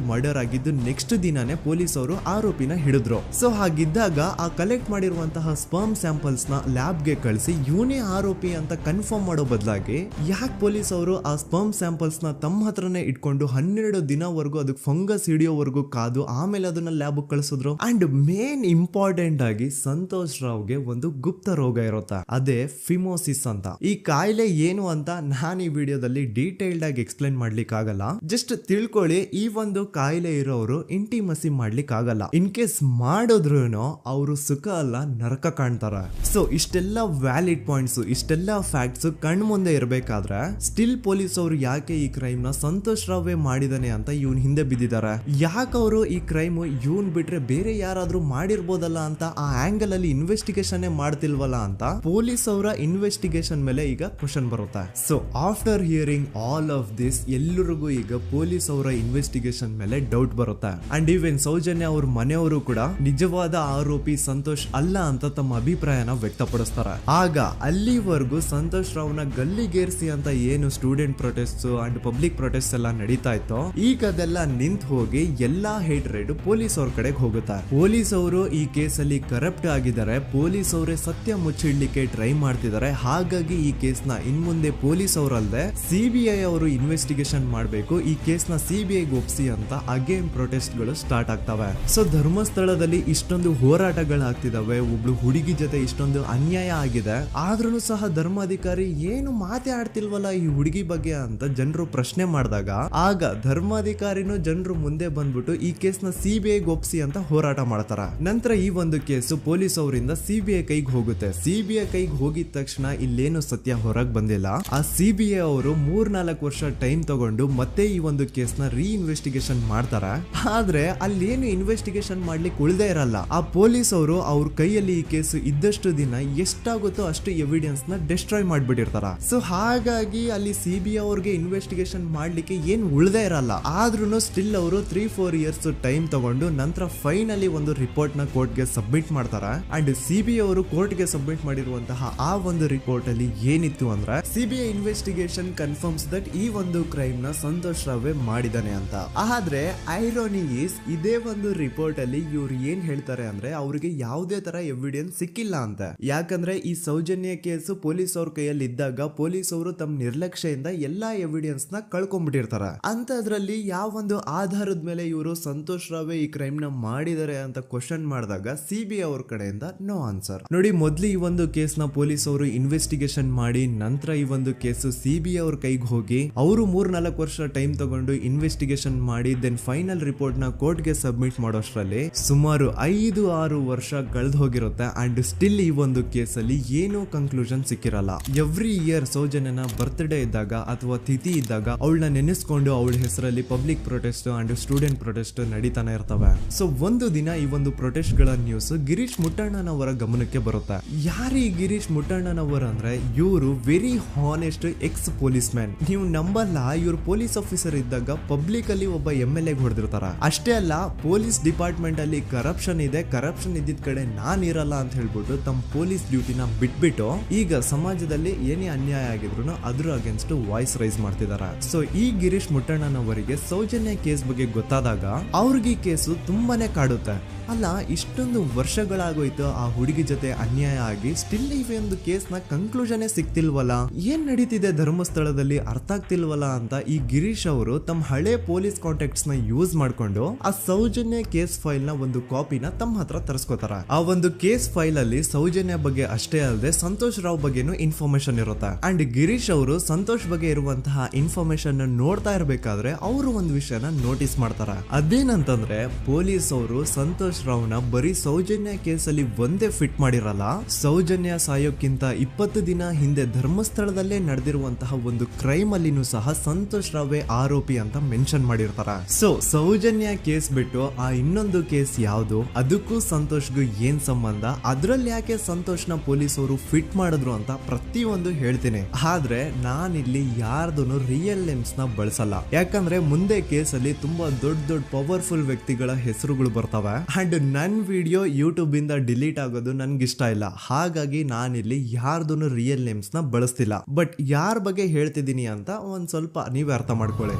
ಮರ್ಡರ್ ಆಗಿದ್ದು ನೆಕ್ಸ್ಟ್ ದಿನಾನೇ ಪೊಲೀಸ್ ಅವರು ಆರೋಪಿನ ಹಿಡಿದ್ರು. ಸೊ ಹಾಗಿದ್ದಾಗ ಆ ಕಲೆಕ್ಟ್ ಮಾಡಿರುವಂತಹ ಸ್ಪರ್ಮ್ ಸ್ಯಾಂಪಲ್ಸ್ ನ ಲ್ಯಾಬ್ ಗೆ ಕಳಿಸಿ ಇವನೇ ಆರೋಪಿ ಅಂತ ಕನ್ಫರ್ಮ್ ಮಾಡೋ ಬದಲಾಗಿ ಯಾಕೆ ಪೊಲೀಸ್ ಅವರು ಆ ಸ್ಪರ್ಮ್ ಸ್ಯಾಂಪಲ್ಸ್ ನ ತಮ್ಮ ಹತ್ರನೇ ಇಟ್ಕೊಂಡು 12 ದಿನವರೆಗೂ ಅದಕ್ಕೆ ಫಂಗಸ್ ಹಿಡಿಯೋವರೆಗೂ ಕಾದು ಆಮೇಲೆ ಅದನ್ನ ಲ್ಯಾಬ್ ಕಳಿಸಿದ್ರು. ಅಂಡ್ ಮೇನ್ ಇಂಪಾರ್ಟೆಂಟ್ ಆಗಿ ಸಂತೋಷ್ ರಾವ್ಗೆ ಒಂದು ಗುಪ್ತ ರೋಗ ಇರುತ್ತೆ, ಅದೇ ಫಿಮೋಸಿಸ್ ಅಂತ. ಈ ಕಾಯಿಲೆ ಏನು ಅಂತ ನಾನು ಈ ವಿಡಿಯೋದಲ್ಲಿ ಡೀಟೇಲ್ಡ್ ಆಗಿ ಎಕ್ಸ್ಪ್ಲೈನ್ ಮಾಡ್ಲಿಕ್ಕೆ ಆಗಲ್ಲ. ಜಸ್ಟ್ ತಿಳ್ಕೊಳ್ಳಿ, ಈ ಒಂದು ಕಾಯಿಲೆ ಇರೋರು ಇಂಟಿಮಸಿ ಮಾಡ್ಲಿಕ್ಕೆ ಆಗಲ್ಲ. ಇನ್ ಕೇಸ್ ಮಾಡಿದ್ರು ಅವರು ಸುಖ ಅಲ್ಲ ನರಕ ಕಾಣ್ತಾರ. ಸೊ ಇಷ್ಟೆಲ್ಲ ವ್ಯಾಲಿಡ್ ಪಾಯಿಂಟ್ಸ್, ಇಷ್ಟೆಲ್ಲ ಫ್ಯಾಕ್ಟ್ಸ್ ಕಣ್ ಮುಂದೆ ಇರ್ಬೇಕಾದ್ರೆ ಸ್ಟಿಲ್ ಪೊಲೀಸ್ ಅವರು ಯಾಕೆ ಈ ಕ್ರೈಮ್ ನ ಸಂತೋಷ್ ರಾವೇ ಮಾಡಿದಾನೆ ಅಂತ ಇವನ್ ಹಿಂದೆ ಬಿದ್ದಿದ್ದಾರೆ. ಯಾಕೆ ಅವರು ಈ ಕ್ರೈಮ್ ಇವನ್ ಬಿಟ್ರೆ ಬೇರೆ ಯಾರಾದ್ರೂ ಮಾಡಿರ್ಬೋದಲ್ಲ ಅಂತ ಆ ಆಂಗಲ್ ಅಲ್ಲಿ ಇನ್ವೆಸ್ಟಿಗೇಷನ್ ಮಾಡ್ತಿಲ್ವಲ್ಲ ಅಂತ ಪೊಲೀಸ್ ಅವರ ಇನ್ವೆಸ್ಟಿಗೇಷನ್ ಮೇಲೆ ಈಗ ಕ್ವಶನ್ ಬರುತ್ತೆ. So after hearing all of this, ಎಲ್ಲರಿಗೂ ಈಗ ಪೊಲೀಸ್ ಅವರ ಇನ್ವೆಸ್ಟಿಗೇಷನ್ ಇನ್ವೆಸ್ಟಿಗೇಷನ್ ಮೇಲೆ ಡೌಟ್ ಬರುತ್ತೆ. ಅಂಡ್ ಈವನ್ ಸೌಜನ್ಯ ಅವ್ರ ಮನೆಯವರು ಕೂಡ ನಿಜವಾದ ಆರೋಪಿ ಸಂತೋಷ್ ಅಲ್ಲ ಅಂತ ತಮ್ಮ ಅಭಿಪ್ರಾಯನ ವ್ಯಕ್ತಪಡಿಸ್ತಾರೆ. ಆಗ ಅಲ್ಲಿವರೆಗೂ ಸಂತೋಷ್ ರಾವ್ನ ಗಲ್ಲಿಗೇರಿಸಿ ಅಂತ ಏನು student protest and public protest ಎಲ್ಲ ನಡೀತಾ ಇತ್ತು, ಈಗ ಅದೆಲ್ಲ ನಿಂತು ಹೋಗಿ ಎಲ್ಲಾ ಹೇಟ್ ರೇಡ್ ಪೊಲೀಸ್ ಅವ್ರ ಕಡೆಗೆ ಹೋಗುತ್ತೆ. ಪೊಲೀಸ್ ಅವರು ಈ ಕೇಸಲ್ಲಿ ಕರಪ್ಟ್ ಆಗಿದ್ದಾರೆ, ಪೊಲೀಸ್ ಅವರೇ ಸತ್ಯ ಮುಚ್ಚಿಡ್ಲಿಕ್ಕೆ ಟ್ರೈ ಮಾಡ್ತಿದ್ದಾರೆ. ಹಾಗಾಗಿ ಈ ಕೇಸ್ನ ಇನ್ಮುಂದೆ ಪೊಲೀಸ್ ಅವರಲ್ಲದೆ ಸಿಬಿಐ ಅವರು ಇನ್ವೆಸ್ಟಿಗೇಷನ್ ಮಾಡಬೇಕು, ಈ ಕೇಸ್ನ ಸಿಬಿಐಗೆ ಒಪ್ಸಿ ಅಂತ ಅಗೇನ್ ಪ್ರೊಟೆಸ್ಟ್ ಗಳು ಸ್ಟಾರ್ಟ್ ಆಗ್ತವೆ. ಸೊ ಧರ್ಮಸ್ಥಳದಲ್ಲಿ ಇಷ್ಟೊಂದು ಹೋರಾಟಗಳಾಗ್ತಿದಾವೆ, ಒಬ್ಳು ಹುಡುಗಿ ಜೊತೆ ಇಷ್ಟೊಂದು ಅನ್ಯಾಯ ಆಗಿದೆ, ಆದ್ರೂ ಸಹ ಧರ್ಮಾಧಿಕಾರಿ ಏನು ಮಾತೇ ಆಡ್ತಿಲ್ವಲ್ಲ ಈ ಹುಡುಗಿ ಬಗ್ಗೆ ಅಂತ ಜನರು ಪ್ರಶ್ನೆ ಮಾಡಿದಾಗ ಆಗ ಧರ್ಮಾಧಿಕಾರಿನೂ ಜನರು ಮುಂದೆ ಬಂದ್ಬಿಟ್ಟು ಈ ಕೇಸ್ನ ಸಿಬಿಐಗೆ ಒಪ್ಸಿ ಅಂತ ಹೋರಾಟ ಮಾಡ್ತಾರ. ನಂತರ ಈ ಒಂದು ಕೇಸು ಪೊಲೀಸ್ ಅವರಿಂದ ಸಿಬಿಐ ಕೈಗೆ ಹೋಗುತ್ತೆ. ಸಿಬಿಐ ಕೈಗೆ ಹೋಗಿದ ತಕ್ಷಣ ಇಲ್ಲೇನು ಸತ್ಯ ಹೊರಗೆ ಬಂದಿಲ್ಲ. ಆ ಸಿಬಿಐ ಅವರು 3-4 ವರ್ಷ ಟೈಮ್ ತಗೊಂಡು ಮತ್ತೆ ಈ ಒಂದು ಕೇಸ್ನ ಇನ್ವೆಸ್ಟಿಗೇಷನ್ ಮಾಡ್ತಾರೆ. ಆದ್ರೆ ಅಲ್ಲೇನು ಇನ್ವೆಸ್ಟಿಗೇಷನ್ ಮಾಡ್ಲಿಕ್ಕೆ ಉಳ್ದೇ ಇರಲ್ಲ. ಆ ಪೊಲೀಸ್ ಅವರು ಅವ್ರ ಕೈಯಲ್ಲಿ ಈ ಕೇಸ್ ಇದ್ದಷ್ಟು ದಿನ ಎಷ್ಟಾಗುತ್ತೋ ಅಷ್ಟು ಎವಿಡೆನ್ಸ್ ನ ಡಿಸ್ಟ್ರಾಯ್ ಮಾಡ್ಬಿಟ್ಟಿರ್ತಾರ. ಸೊ ಹಾಗಾಗಿ ಅಲ್ಲಿ ಸಿಬಿಐ ಅವ್ರಿಗೆ ಇನ್ವೆಸ್ಟಿಗೇಷನ್ ಮಾಡ್ಲಿಕ್ಕೆ ಏನ್ ಉಳ್ದೇ ಇರಲ್ಲ. ಆದ್ರೂ ಸ್ಟಿಲ್ ಅವರು 3-4 ಇಯರ್ಸ್ ಟೈಮ್ ತಗೊಂಡು ನಂತರ ಫೈನಲಿ ಒಂದು ರಿಪೋರ್ಟ್ ನ ಕೋರ್ಟ್ ಗೆ ಸಬ್ಮಿಟ್ ಮಾಡ್ತಾರೆ. ಅಂಡ್ ಸಿಬಿಐ ಅವರು ಕೋರ್ಟ್ ಗೆ ಸಬ್ಮಿಟ್ ಮಾಡಿರುವಂತಹ ಆ ಒಂದು ರಿಪೋರ್ಟ್ ಅಲ್ಲಿ ಏನಿತ್ತು ಅಂದ್ರೆ ಸಿಬಿಐ ಇನ್ವೆಸ್ಟಿಗೇಷನ್ ಕನ್ಫರ್ಮ್ಸ್ ದಟ್ ಈ ಒಂದು ಕ್ರೈಮ್ ನ ಸಂತೋಷ್ ರಾವ್ ಮಾಡಿದಾನೆ ಅಂತ. ಆದ್ರೆ ಐರಾನಿ ಈಸ್ ಇದೇ ಒಂದು ರಿಪೋರ್ಟ್ ಅಲ್ಲಿ ಇವ್ರು ಏನ್ ಹೇಳ್ತಾರೆ ಅಂದ್ರೆ ಅವ್ರಿಗೆ ಯಾವುದೇ ತರ ಎವಿಡೆನ್ಸ್ ಸಿಕ್ಕಿಲ್ಲ ಅಂತ. ಯಾಕಂದ್ರೆ ಈ ಸೌಜನ್ಯ ಕೇಸು ಪೊಲೀಸ್ ಅವ್ರ ಕೈಯಲ್ಲಿ ಇದ್ದಾಗ ಪೊಲೀಸ್ ಅವರು ತಮ್ಮ ನಿರ್ಲಕ್ಷ್ಯದಿಂದ ಎಲ್ಲಾ ಎವಿಡೆನ್ಸ್ ನ ಕಳ್ಕೊಂಡ್ಬಿಟ್ಟಿರ್ತಾರೆ. ಅಂತದ್ರಲ್ಲಿ ಯಾವ ಒಂದು ಆಧಾರದ ಮೇಲೆ ಇವರು ಸಂತೋಷ್ ರಾವ್ ಈ ಕ್ರೈಮ್ ನ ಮಾಡಿದ್ದಾರೆ ಅಂತ ಕ್ವಶನ್ ಮಾಡಿದಾಗ ಸಿಬಿಐ ಅವ್ರ ಕಡೆಯಿಂದ ನೋ ಆನ್ಸರ್. ನೋಡಿ, ಮೊದ್ಲು ಈ ಒಂದು ಕೇಸ್ ನ ಪೊಲೀಸ್ ಅವರು ಇನ್ವೆಸ್ಟಿಗೇಷನ್ ಮಾಡಿ ನಂತರ ಈ ಒಂದು ಕೇಸು ಸಿಬಿಐ ಅವ್ರ ಕೈಗೆ ಹೋಗಿ ಅವರು 3-4 ವರ್ಷ ಟೈಮ್ ತಗೊಂಡು ಇನ್ವೆಸ್ಟಿಗೇಷನ್ ಮಾಡಿ ದೆನ್ ಫೈನಲ್ ರಿಪೋರ್ಟ್ ನ ಕೋರ್ಟ್ ಗೆ ಸಬ್ಮಿಟ್ ಮಾಡೋಷ್ಟ್ರಲ್ಲಿ ಸುಮಾರು 5-6 ವರ್ಷ ಕಳೆದು ಹೋಗಿರುತ್ತೆ. ಅಂಡ್ ಸ್ಟಿಲ್ ಈ ಒಂದು ಕೇಸಲ್ಲಿ ಏನೂ ಕನ್ಕ್ಲೂಷನ್ ಸಿಕ್ಕಿರಲ್ಲ. ಎವ್ರಿ ಇಯರ್ ಸೌಜನ್ಯನ ಬರ್ತ್ಡೇ ಇದ್ದಾಗ ಅಥವಾ ತಿಥಿ ಇದ್ದಾಗ ಅವಳನ್ನ ನೆನೆಸ್ಕೊಂಡು ಅವಳ ಹೆಸರಲ್ಲಿ public protest and student protest ನಡೀತಾನೆ ಇರ್ತವೆ. ಸೊ ಒಂದು ದಿನ ಈ ಒಂದು ಪ್ರೊಟೆಸ್ಟ್ ಗಳ ನ್ಯೂಸ್ ಗಿರೀಶ್ ಮುಟ್ಟಣ್ಣನವರ ಗಮನಕ್ಕೆ ಬರುತ್ತೆ. ಯಾರು ಈ ಗಿರೀಶ್ ಮುಟ್ಟಣ್ಣನವರ ಅಂದ್ರೆ ಇವರು very honest X police man. ನೀವು ನಂಬಲ್ಲ, ಇವ್ರು ಪೊಲೀಸ್ ಆಫೀಸರ್ ಇದ್ದಾಗ ಪಬ್ಲಿಕ್ ಅಲ್ಲಿ ಒಬ್ಬ MLA ಹೊಡೆದಿರ್ತಾರ. ಅಷ್ಟೇ ಅಲ್ಲ, ಪೊಲೀಸ್ ಡಿಪಾರ್ಟ್ಮೆಂಟ್ ಅಲ್ಲಿ ಕರಪ್ಷನ್ ಇದೆ, ಕರಪ್ಷನ್ ಇದ್ದಿದ್ ಕಡೆ ನಾನ್ ಇರಲ್ಲ ಅಂತ ಹೇಳ್ಬಿಟ್ಟು ತಮ್ಮ ಪೊಲೀಸ್ ಡ್ಯೂಟಿನ ಬಿಟ್ಬಿಟ್ಟು ಈಗ ಸಮಾಜದಲ್ಲಿ ಏನೇ ಅನ್ಯಾಯ ಆಗಿದ್ರು ಅದ್ರ ಅಗೇನ್ಸ್ಟ್ ವಾಯ್ಸ್ ರೈಸ್ ಮಾಡ್ತಿದಾರೆ. ಸೊ ಈ ಗಿರೀಶ್ ಮುಟ್ಟಣ್ಣನವರಿಗೆ ಸೌಜನ್ಯ ಕೇಸ್ ಬಗ್ಗೆ ಗೊತ್ತಾದಾಗ ಅವ್ರಿಗೆ ಈ ಕೇಸು ತುಂಬಾನೇ ಕಾಡುತ್ತೆ. ಅಲ್ಲ, ಇಷ್ಟೊಂದು ವರ್ಷಗಳಾಗೋಯ್ತು ಆ ಹುಡುಗಿ ಜೊತೆ ಅನ್ಯಾಯ ಆಗಿ, ಸ್ಟಿಲ್ ಈ ಒಂದು ಕೇಸ್ ನ ಕನ್ಕ್ಲೂಷನ್ ಸಿಕ್ತಿಲ್ವಲ್ಲ, ಏನ್ ನಡೀತಿದೆ ಧರ್ಮಸ್ಥಳದಲ್ಲಿ ಅರ್ಥ ಆಗ್ತಿಲ್ವಲ್ಲ ಅಂತ ಈ ಗಿರೀಶ್ ಅವರು ತಮ್ಮ ಹಳೆ ಪೊಲೀಸ್ ಕಾಂಟ್ಯಾಕ್ಟ್ಸ್ ನ ಯೂಸ್ ಮಾಡ್ಕೊಂಡು ಆ ಸೌಜನ್ಯ ಕೇಸ್ ಫೈಲ್ ನ ಒಂದು ಕಾಪಿನ ತಮ್ಮ ಹತ್ರ ತರಿಸ್ಕೋತಾರ. ಆ ಒಂದು ಕೇಸ್ ಫೈಲ್ ಅಲ್ಲಿ ಸೌಜನ್ಯ ಬಗ್ಗೆ ಅಷ್ಟೇ ಅಲ್ಲದೆ ಸಂತೋಷ್ ರಾವ್ ಬಗ್ಗೆನೂ ಇನ್ಫಾರ್ಮೇಶನ್ ಇರುತ್ತೆ. ಅಂಡ್ ಗಿರೀಶ್ ಅವರು ಸಂತೋಷ್ ಬಗ್ಗೆ ಇರುವಂತಹ ಇನ್ಫಾರ್ಮೇಶನ್ ನೋಡ್ತಾ ಇರ್ಬೇಕಾದ್ರೆ ಅವರು ಒಂದು ವಿಷಯನ ನೋಟಿಸ್ ಮಾಡ್ತಾರ. ಅದೇನಂತಂದ್ರೆ ಪೊಲೀಸ್ ಅವರು ಸಂತೋಷ್ ರಾವ್ನ ಬರೀ ಸೌಜನ್ಯ ಕೇಸಲ್ಲಿ ಒಂದೇ ಫಿಟ್ ಮಾಡಿರಲ್ಲ, ಸೌಜನ್ಯ ಸಾಯೋಕ್ಕಿಂತ 20 ದಿನ ಹಿಂದೆ ಧರ್ಮಸ್ಥಳದಲ್ಲೇ ನಡೆದಿರುವಂತಹ ಒಂದು ಕ್ರೈಮ್ ಅಲ್ಲಿನೂ ಸಹ ಸಂತೋಷ್ ರಾವೇ ಆರೋಪಿ ಅಂತ ಮೆನ್ಷನ್ ಮಾಡಿರ್ತಾರ. ಸೊ ಸೌಜನ್ಯ ಕೇಸ್ ಬಿಟ್ಟು ಆ ಇನ್ನೊಂದು ಕೇಸ್ ಯಾವುದು, ಅದಕ್ಕೂ ಸಂತೋಷ್ಗೂ ಏನ್ ಸಂಬಂಧ, ಅದ್ರಲ್ಲಿ ಯಾಕೆ ಸಂತೋಷ್ನ ಪೊಲೀಸ್ ಅವರು ಫಿಟ್ ಮಾಡಿದ್ರು ಅಂತ ಪ್ರತಿಯೊಂದು ಹೇಳ್ತೀನಿ. ಆದ್ರೆ ನಾನಿಲ್ಲಿ ಯಾರ್ದು ರಿಯಲ್ ನೇಮ್ಸ್ ನ ಬಳಸಲ್ಲ. ಯಾಕಂದ್ರೆ ಮುಂದೆ ಕೇಸಲ್ಲಿ ತುಂಬಾ ದೊಡ್ಡ ಪವರ್ಫುಲ್ ವ್ಯಕ್ತಿಗಳ ಹೆಸರುಗಳು ಬರ್ತವೆ. ಅಂಡ್ ನನ್ ವಿಡಿಯೋ ಯೂಟ್ಯೂಬ್ ಇಂದ ಡಿಲೀಟ್ ಆಗೋದು ನನ್ಗೆ ಇಷ್ಟ ಇಲ್ಲ. ಹಾಗಾಗಿ ನಾನಿಲ್ಲಿ ಯಾರ್ದು ರಿಯಲ್ ನೇಮ್ಸ್ ನ ಬಳಸ್ತಿಲ್ಲ. ಬಟ್ ಯಾರ ಬಗ್ಗೆ ಹೇಳ್ತಿದ್ದೀನಿ ಅಂತ ಒಂದ್ ಸ್ವಲ್ಪ ನೀವೇ ಅರ್ಥ ಮಾಡ್ಕೊಳ್ಳಿ.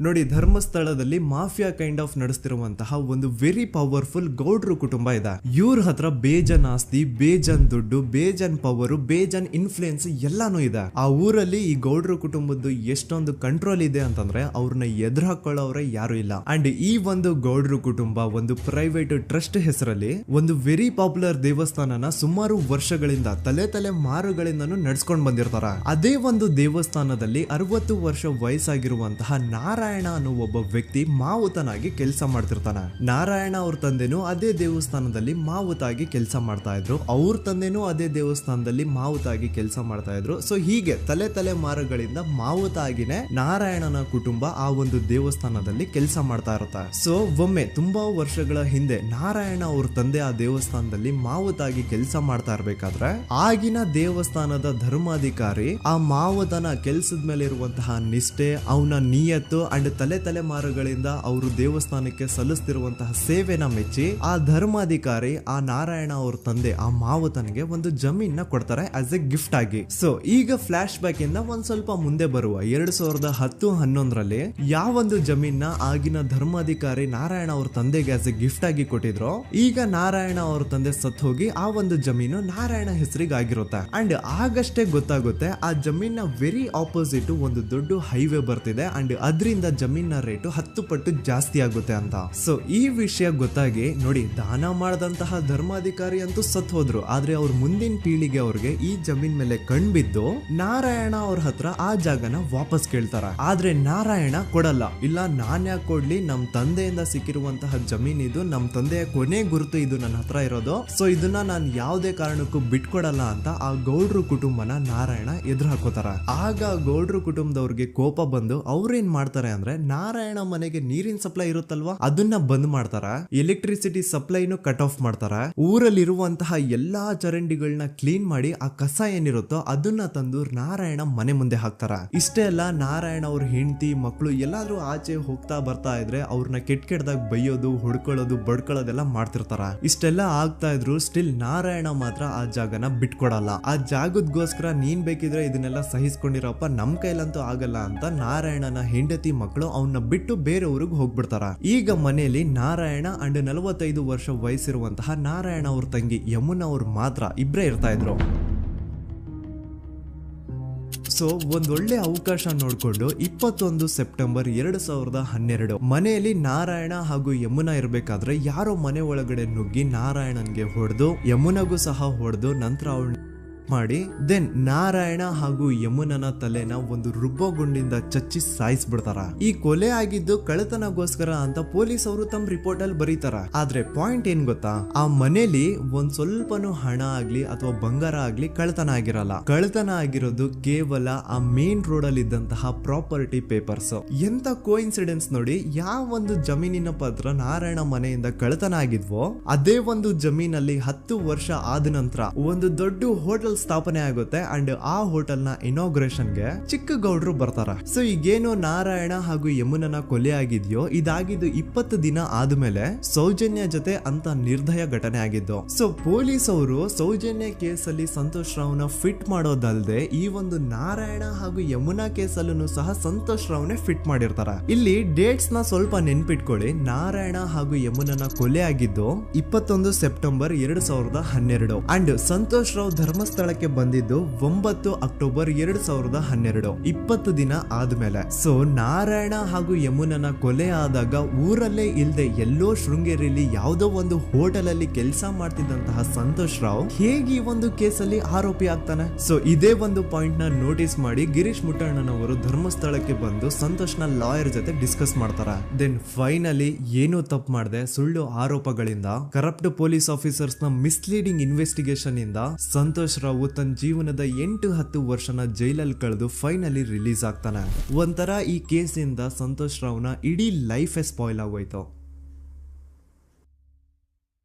ನೋಡಿ, ಧರ್ಮಸ್ಥಳದಲ್ಲಿ ಮಾಫಿಯಾ ಕೈಂಡ್ ಆಫ್ ನಡೆಸ್ತಿರುವಂತಹ ಒಂದು ವೆರಿ ಪವರ್ಫುಲ್ ಗೌಡ್ರು ಕುಟುಂಬ ಇದೆ. ಇವ್ರ ಹತ್ರ ಬೇಜನ್ ಆಸ್ತಿ, ಬೇಜನ್ ದುಡ್ಡು, ಬೇಜನ್ ಪವರ್, ಬೇಜನ್ ಇನ್ಫ್ಲೂಯೆನ್ಸ್ ಎಲ್ಲಾನು ಇದೆ. ಆ ಊರಲ್ಲಿ ಈ ಗೌಡ್ರು ಕುಟುಂಬದ್ದು ಎಷ್ಟೊಂದು ಕಂಟ್ರೋಲ್ ಇದೆ ಅಂತಂದ್ರೆ ಅವ್ರನ್ನ ಎದುರು ಹಾಕೊಳ್ಳೋರೆ ಯಾರು ಇಲ್ಲ. ಅಂಡ್ ಈ ಒಂದು ಗೌಡ್ರು ಕುಟುಂಬ ಒಂದು ಪ್ರೈವೇಟ್ ಟ್ರಸ್ಟ್ ಹೆಸರಲ್ಲಿ ಒಂದು ವೆರಿ ಪಾಪ್ಯುಲರ್ ದೇವಸ್ಥಾನನ ಸುಮಾರು ವರ್ಷಗಳಿಂದ ತಲೆ ಮಾರುಗಳಿಂದನೂ ನಡ್ಸ್ಕೊಂಡ್ ಬಂದಿರ್ತಾರ. ಅದೇ ಒಂದು ದೇವಸ್ಥಾನದಲ್ಲಿ 60 ವರ್ಷ ವಯಸ್ಸಾಗಿರುವಂತಹ ನಾರಾಯಣ ಅನ್ನೋ ಒಬ್ಬ ವ್ಯಕ್ತಿ ಮಾವುತನಾಗಿ ಕೆಲಸ ಮಾಡ್ತಿರ್ತಾನೆ. ನಾರಾಯಣ ಅವ್ರ ತಂದೆನೂ ಅದೇ ದೇವಸ್ಥಾನದಲ್ಲಿ ಮಾವುತಾಗಿ ಕೆಲಸ ಮಾಡ್ತಾ ಇದ್ರು, ಅವ್ರ ತಂದೆನೂ ಅದೇ ದೇವಸ್ಥಾನದಲ್ಲಿ ಮಾವುತಾಗಿ ಕೆಲಸ ಮಾಡ್ತಾ ಇದ್ರು. ಸೊ ಹೀಗೆ ತಲೆ ಮಾರುಗಳಿಂದ ಮಾವುತ ಆಗಿನೇ ನಾರಾಯಣನ ಕುಟುಂಬ ಆ ಒಂದು ದೇವಸ್ಥಾನದಲ್ಲಿ ಕೆಲಸ ಮಾಡ್ತಾ ಇರುತ್ತೆ. ಸೊ ಒಮ್ಮೆ ತುಂಬಾ ವರ್ಷಗಳ ಹಿಂದೆ ನಾರಾಯಣ ಅವ್ರ ತಂದೆ ಆ ದೇವಸ್ಥಾನದಲ್ಲಿ ಮಾವುತಾಗಿ ಕೆಲಸ ಮಾಡ್ತಾ ಇರ್ಬೇಕಾದ್ರೆ ಆಗಿನ ದೇವಸ್ಥಾನದ ಧರ್ಮಾಧಿಕಾರಿ ಆ ಮಾವುತನ ಕೆಲ್ಸದ ಮೇಲೆ ಇರುವಂತಹ ನಿಷ್ಠೆ, ಅವನ ನಿಯತ್ತು ಅಂಡ್ ತಲೆಮಾರುಗಳಿಂದ ಅವರು ದೇವಸ್ಥಾನಕ್ಕೆ ಸಲ್ಲಿಸ್ತಿರುವಂತಹ ಸೇವೆನ ಮೆಚ್ಚಿ ಆ ಧರ್ಮಾಧಿಕಾರಿ ಆ ನಾರಾಯಣ ಅವ್ರ ತಂದೆ ಆ ಮಾವತನಿಗೆ ಒಂದು ಜಮೀನ ಕೊಡ್ತಾರೆ ಆಸ್ ಎ ಗಿಫ್ಟ್ ಆಗಿ. ಸೊ ಈಗ ಫ್ಲಾಶ್ ಬ್ಯಾಕ್ ಇಂದ ಒಂದ್ ಸ್ವಲ್ಪ ಮುಂದೆ ಬರುವ 2010-11ರಲ್ಲಿ ಯಾವೊಂದು ಜಮೀನ ಆಗಿನ ಧರ್ಮಾಧಿಕಾರಿ ನಾರಾಯಣ ಅವ್ರ ತಂದೆಗೆ ಆಸ್ ಎ ಗಿಫ್ಟ್ ಆಗಿ ಕೊಟ್ಟಿದ್ರು, ಈಗ ನಾರಾಯಣ ಅವ್ರ ತಂದೆ ಸತ್ ಹೋಗಿ ಆ ಒಂದು ಜಮೀನು ನಾರಾಯಣ ಹೆಸರಿಗೆ ಆಗಿರುತ್ತೆ. ಅಂಡ್ ಆಗಷ್ಟೇ ಗೊತ್ತಾಗುತ್ತೆ ಆ ಜಮೀನ ವೆರಿ ಆಪೋಸಿಟ್ ಒಂದು ದೊಡ್ಡ ಹೈವೇ ಬರ್ತಿದೆ ಅಂಡ್ ಅದರಿಂದ ಜಮೀನ ರೇಟು 10 ಪಟ್ಟು ಜಾಸ್ತಿ ಆಗುತ್ತೆ ಅಂತ. ಸೊ ಈ ವಿಷಯ ಗೊತ್ತಾಗಿ ನೋಡಿ ದಾನ ಮಾಡದಂತಹ ಧರ್ಮಾಧಿಕಾರಿ ಅಂತೂ ಸತ್ ಹೋದ್ರು, ಆದ್ರೆ ಅವ್ರ ಮುಂದಿನ ಪೀಳಿಗೆ ಅವ್ರಿಗೆ ಈ ಜಮೀನ್ ಮೇಲೆ ಕಣ್ಬಿದ್ದು ನಾರಾಯಣ ಅವ್ರ ಹತ್ರ ಆ ಜಾಗನ ವಾಪಸ್ ಕೇಳ್ತಾರ. ಆದ್ರೆ ನಾರಾಯಣ ಕೊಡಲ್ಲ. ಇಲ್ಲ ನಾನ್ ಯಾಕೆ ಕೊಡ್ಲಿ, ನಮ್ ತಂದೆಯಿಂದ ಸಿಕ್ಕಿರುವಂತಹ ಜಮೀನ್ ಇದು, ನಮ್ ತಂದೆಯ ಕೊನೆ ಗುರುತು ಇದು ನನ್ನ ಹತ್ರ ಇರೋದು, ಸೊ ಇದನ್ನ ನಾನ್ ಯಾವುದೇ ಕಾರಣಕ್ಕೂ ಬಿಟ್ಕೊಡಲ್ಲ ಅಂತ ಆ ಗೌಡ್ರು ಕುಟುಂಬನ ನಾರಾಯಣ ಎದುರು ಹಾಕೋತಾರ. ಆಗ ಗೌಡ್ರು ಕುಟುಂಬದವ್ರಿಗೆ ಕೋಪ ಬಂದು ಅವ್ರೇನ್ ಮಾಡ್ತಾರೆ ಅಂದ್ರೆ ನಾರಾಯಣ ಮನೆಗೆ ನೀರಿನ ಸಪ್ಲೈ ಇರುತ್ತಲ್ವಾ ಅದನ್ನ ಬಂದ್ ಮಾಡ್ತಾರ, ಎಲೆಕ್ಟ್ರಿಸಿಟಿ ಸಪ್ಲೈನು ಕಟ್ ಆಫ್ ಮಾಡ್ತಾರ, ಊರಲ್ಲಿರುವಂತಹ ಎಲ್ಲಾ ಚರಂಡಿಗಳನ್ನ ಕ್ಲೀನ್ ಮಾಡಿ ಆ ಕಸ ಏನಿರುತ್ತೋ ಅದನ್ನ ತಂದು ನಾರಾಯಣ ಮನೆ ಮುಂದೆ ಹಾಕ್ತಾರ. ಇಷ್ಟೇ ಅಲ್ಲ, ನಾರಾಯಣ ಅವ್ರ ಹೆಂಡತಿ ಮಕ್ಕಳು ಎಲ್ಲಾದ್ರೂ ಆಚೆ ಹೋಗ್ತಾ ಬರ್ತಾ ಇದ್ರೆ ಅವ್ರನ್ನ ಕೆಟ್ಟದಾಗ ಬೈಯೋದು, ಹೊಡ್ಕೊಳ್ಳೋದು, ಬಡ್ಕೊಳ್ಳೋದೆಲ್ಲ ಮಾಡ್ತಿರ್ತಾರ. ಇಷ್ಟೆಲ್ಲ ಆಗ್ತಾ ಇದ್ರು ಸ್ಟಿಲ್ ನಾರಾಯಣ ಮಾತ್ರ ಆ ಜಾಗನ ಬಿಟ್ಕೊಡಲ್ಲ. ಆ ಜಾಗದಗೋಸ್ಕರ ನೀನ್ ಬೇಕಿದ್ರೆ ಇದನ್ನೆಲ್ಲ ಸಹಿಸ್ಕೊಂಡಿರಪ್ಪ, ನಮ್ ಕೈಲಂತೂ ಆಗಲ್ಲ ಅಂತ ನಾರಾಯಣನ ಹೆಂಡತಿ ಮಕ್ಕಳು ಅವನ್ನ ಬಿಟ್ಟು ಬೇರೆ ಊರಿಗೆ ಹೋಗ್ಬಿಡ್ತಾರ. ಈಗ ಮನೆಯಲ್ಲಿ ನಾರಾಯಣ ಅಂಡ್ 45 ವರ್ಷ ವಯಸ್ಸಿರುವಂತಹ ನಾರಾಯಣ ಅವ್ರ ತಂಗಿ ಯಮುನಾ ಅವ್ರು ಮಾತ್ರ ಇಬ್ರೇ ಇರ್ತಾ ಇದ್ರು. ಸೊ ಒಂದೊಳ್ಳೆ ಅವಕಾಶ ನೋಡ್ಕೊಂಡು 21 ಸೆಪ್ಟೆಂಬರ್ 2012 ಮನೆಯಲ್ಲಿ ನಾರಾಯಣ ಹಾಗೂ ಯಮುನಾ ಇರ್ಬೇಕಾದ್ರೆ ಯಾರೋ ಮನೆ ಒಳಗಡೆ ನುಗ್ಗಿ ನಾರಾಯಣನ್ಗೆ ಹೊಡೆದು ಯಮುನಾಗೂ ಸಹ ಹೊಡೆದು ನಂತರ ಅವಳು ಮಾಡಿ ದೆನ್ ನಾರಾಯಣ ಹಾಗೂ ಯಮುನನ ತಲೆನ ಒಂದು ರುಬ್ಬಗುಂಡಿಂದ ಚಚ್ಚಿ ಸಾಯಿಸ್ಬಿಡ್ತಾರ. ಈ ಕೊಲೆ ಆಗಿದ್ದು ಕಳ್ಳತನಗೋಸ್ಕರ ಅಂತ ಪೊಲೀಸ್ ಅವರು ತಮ್ಮ ರಿಪೋರ್ಟ್ ಅಲ್ಲಿ ಬರೀತಾರ. ಆದ್ರೆ ಪಾಯಿಂಟ್ ಏನ್ ಗೊತ್ತಾ, ಆ ಮನೇಲಿ ಒಂದ್ ಸ್ವಲ್ಪನೂ ಹಣ ಆಗ್ಲಿ ಅಥವಾ ಬಂಗಾರ ಆಗ್ಲಿ ಕಳ್ಳತನ ಆಗಿರಲ್ಲ. ಕಳ್ಳತನ ಆಗಿರೋದು ಕೇವಲ ಆ ಮೇನ್ ರೋಡ್ ಅಲ್ಲಿ ಇದ್ದಂತಹ ಪ್ರಾಪರ್ಟಿ ಪೇಪರ್ಸ್. ಎಂತ ಕೋಇನ್ಸಿಡೆನ್ಸ್ ನೋಡಿ, ಯಾವ ಒಂದು ಜಮೀನಿನ ಪತ್ರ ನಾರಾಯಣ ಮನೆಯಿಂದ ಕಳ್ಳತನ ಆಗಿದ್ವೋ ಅದೇ ಒಂದು ಜಮೀನಲ್ಲಿ 10 ವರ್ಷ ಆದ ನಂತರ ಒಂದು ದೊಡ್ಡ ಹೋಟೆಲ್ ಸ್ಥಾಪನೆ ಆಗುತ್ತೆ ಅಂಡ್ ಆ ಹೋಟೆಲ್ ನ ಇನಾಗ್ರೇಷನ್ ಗೆ ಚಿಕ್ಕ ಗೌಡ್ರು ಬರ್ತಾರ. ಸೊ ಈಗೇನು ನಾರಾಯಣ ಹಾಗೂ ಯಮುನನ ಕೊಲೆ ಆಗಿದ್ಯೋ ಇದಾಗಿದ್ದು 20 ದಿನ ಆದ್ಮೇಲೆ ಸೌಜನ್ಯ ಜೊತೆ ಅಂತ ನಿರ್ದಯ ಘಟನೆ ಆಗಿದ್ದು. ಸೊ ಪೊಲೀಸ್ ಅವರು ಸೌಜನ್ಯ ಕೇಸಲ್ಲಿ ಸಂತೋಷ್ ರಾವ್ನ ಫಿಟ್ ಮಾಡೋದಲ್ದೆ ಈ ಒಂದು ನಾರಾಯಣ ಹಾಗೂ ಯಮುನಾ ಕೇಸಲ್ಲೂ ಸಹ ಸಂತೋಷ್ ರಾವ್ನೆ ಫಿಟ್ ಮಾಡಿರ್ತಾರ. ಇಲ್ಲಿ ಡೇಟ್ಸ್ ನ ಸ್ವಲ್ಪ ನೆನ್ಪಿಟ್ಕೊಳ್ಳಿ. ನಾರಾಯಣ ಹಾಗೂ ಯಮುನನ ಕೊಲೆ ಆಗಿದ್ದು 21 ಸೆಪ್ಟೆಂಬರ್ 2012 ಅಂಡ್ ಸಂತೋಷ್ ರಾವ್ ಧರ್ಮಸ್ಥಳ ಬಂದಿದ್ದು 9 ಅಕ್ಟೋಬರ್ 2012, 20 ದಿನ ಆದ್ಮೇಲೆ. ಸೊ ನಾರಾಯಣ ಹಾಗೂ ಯಮುನನ ಕೊಲೆ ಆದಾಗ ಊರಲ್ಲೇ ಇಲ್ದೆ ಎಲ್ಲೋ ಶೃಂಗೇರಿಯಲ್ಲಿ ಯಾವುದೋ ಒಂದು ಹೋಟೆಲ್ ಅಲ್ಲಿ ಕೆಲಸ ಮಾಡ್ತಿದ್ದಂತಹ ಸಂತೋಷ್ ರಾವ್ ಹೇಗೆ ಈ ಒಂದು ಕೇಸಲ್ಲಿ ಆರೋಪಿ ಆಗ್ತಾನೆ? ಸೊ ಇದೇ ಒಂದು ಪಾಯಿಂಟ್ ನ ನೋಟಿಸ್ ಮಾಡಿ ಗಿರೀಶ್ ಮುಟ್ಟಣ್ಣನವರು ಧರ್ಮಸ್ಥಳಕ್ಕೆ ಬಂದು ಸಂತೋಷ್ ನ ಲಾಯರ್ ಜೊತೆ ಡಿಸ್ಕಸ್ ಮಾಡ್ತಾರ. ದೆನ್ ಫೈನಲಿ ಏನೋ ತಪ್ಪು ಮಾಡದೆ ಸುಳ್ಳು ಆರೋಪಗಳಿಂದ ಕರಪ್ಟ್ ಪೊಲೀಸ್ ಆಫೀಸರ್ಸ್ ನ ಮಿಸ್ಲೀಡಿಂಗ್ ಇನ್ವೆಸ್ಟಿಗೇಷನ್ ಇಂದ ಸಂತೋಷ್ ರಾವ್ ತನ್ನ ಜೀವನದ 8-10 ವರ್ಷನ ಜೈಲಲ್ಲಿ ಕಳೆದು ಫೈನಲಿ ರಿಲೀಸ್ ಆಗ್ತಾನೆ. ಒಂಥರ ಈ ಕೇಸಿಂದ ಸಂತೋಷ್ ರಾವ್ನ ಇಡೀ ಲೈಫೇ ಸ್ಪಾಯ್ಲ್ ಆಗೋಯ್ತು.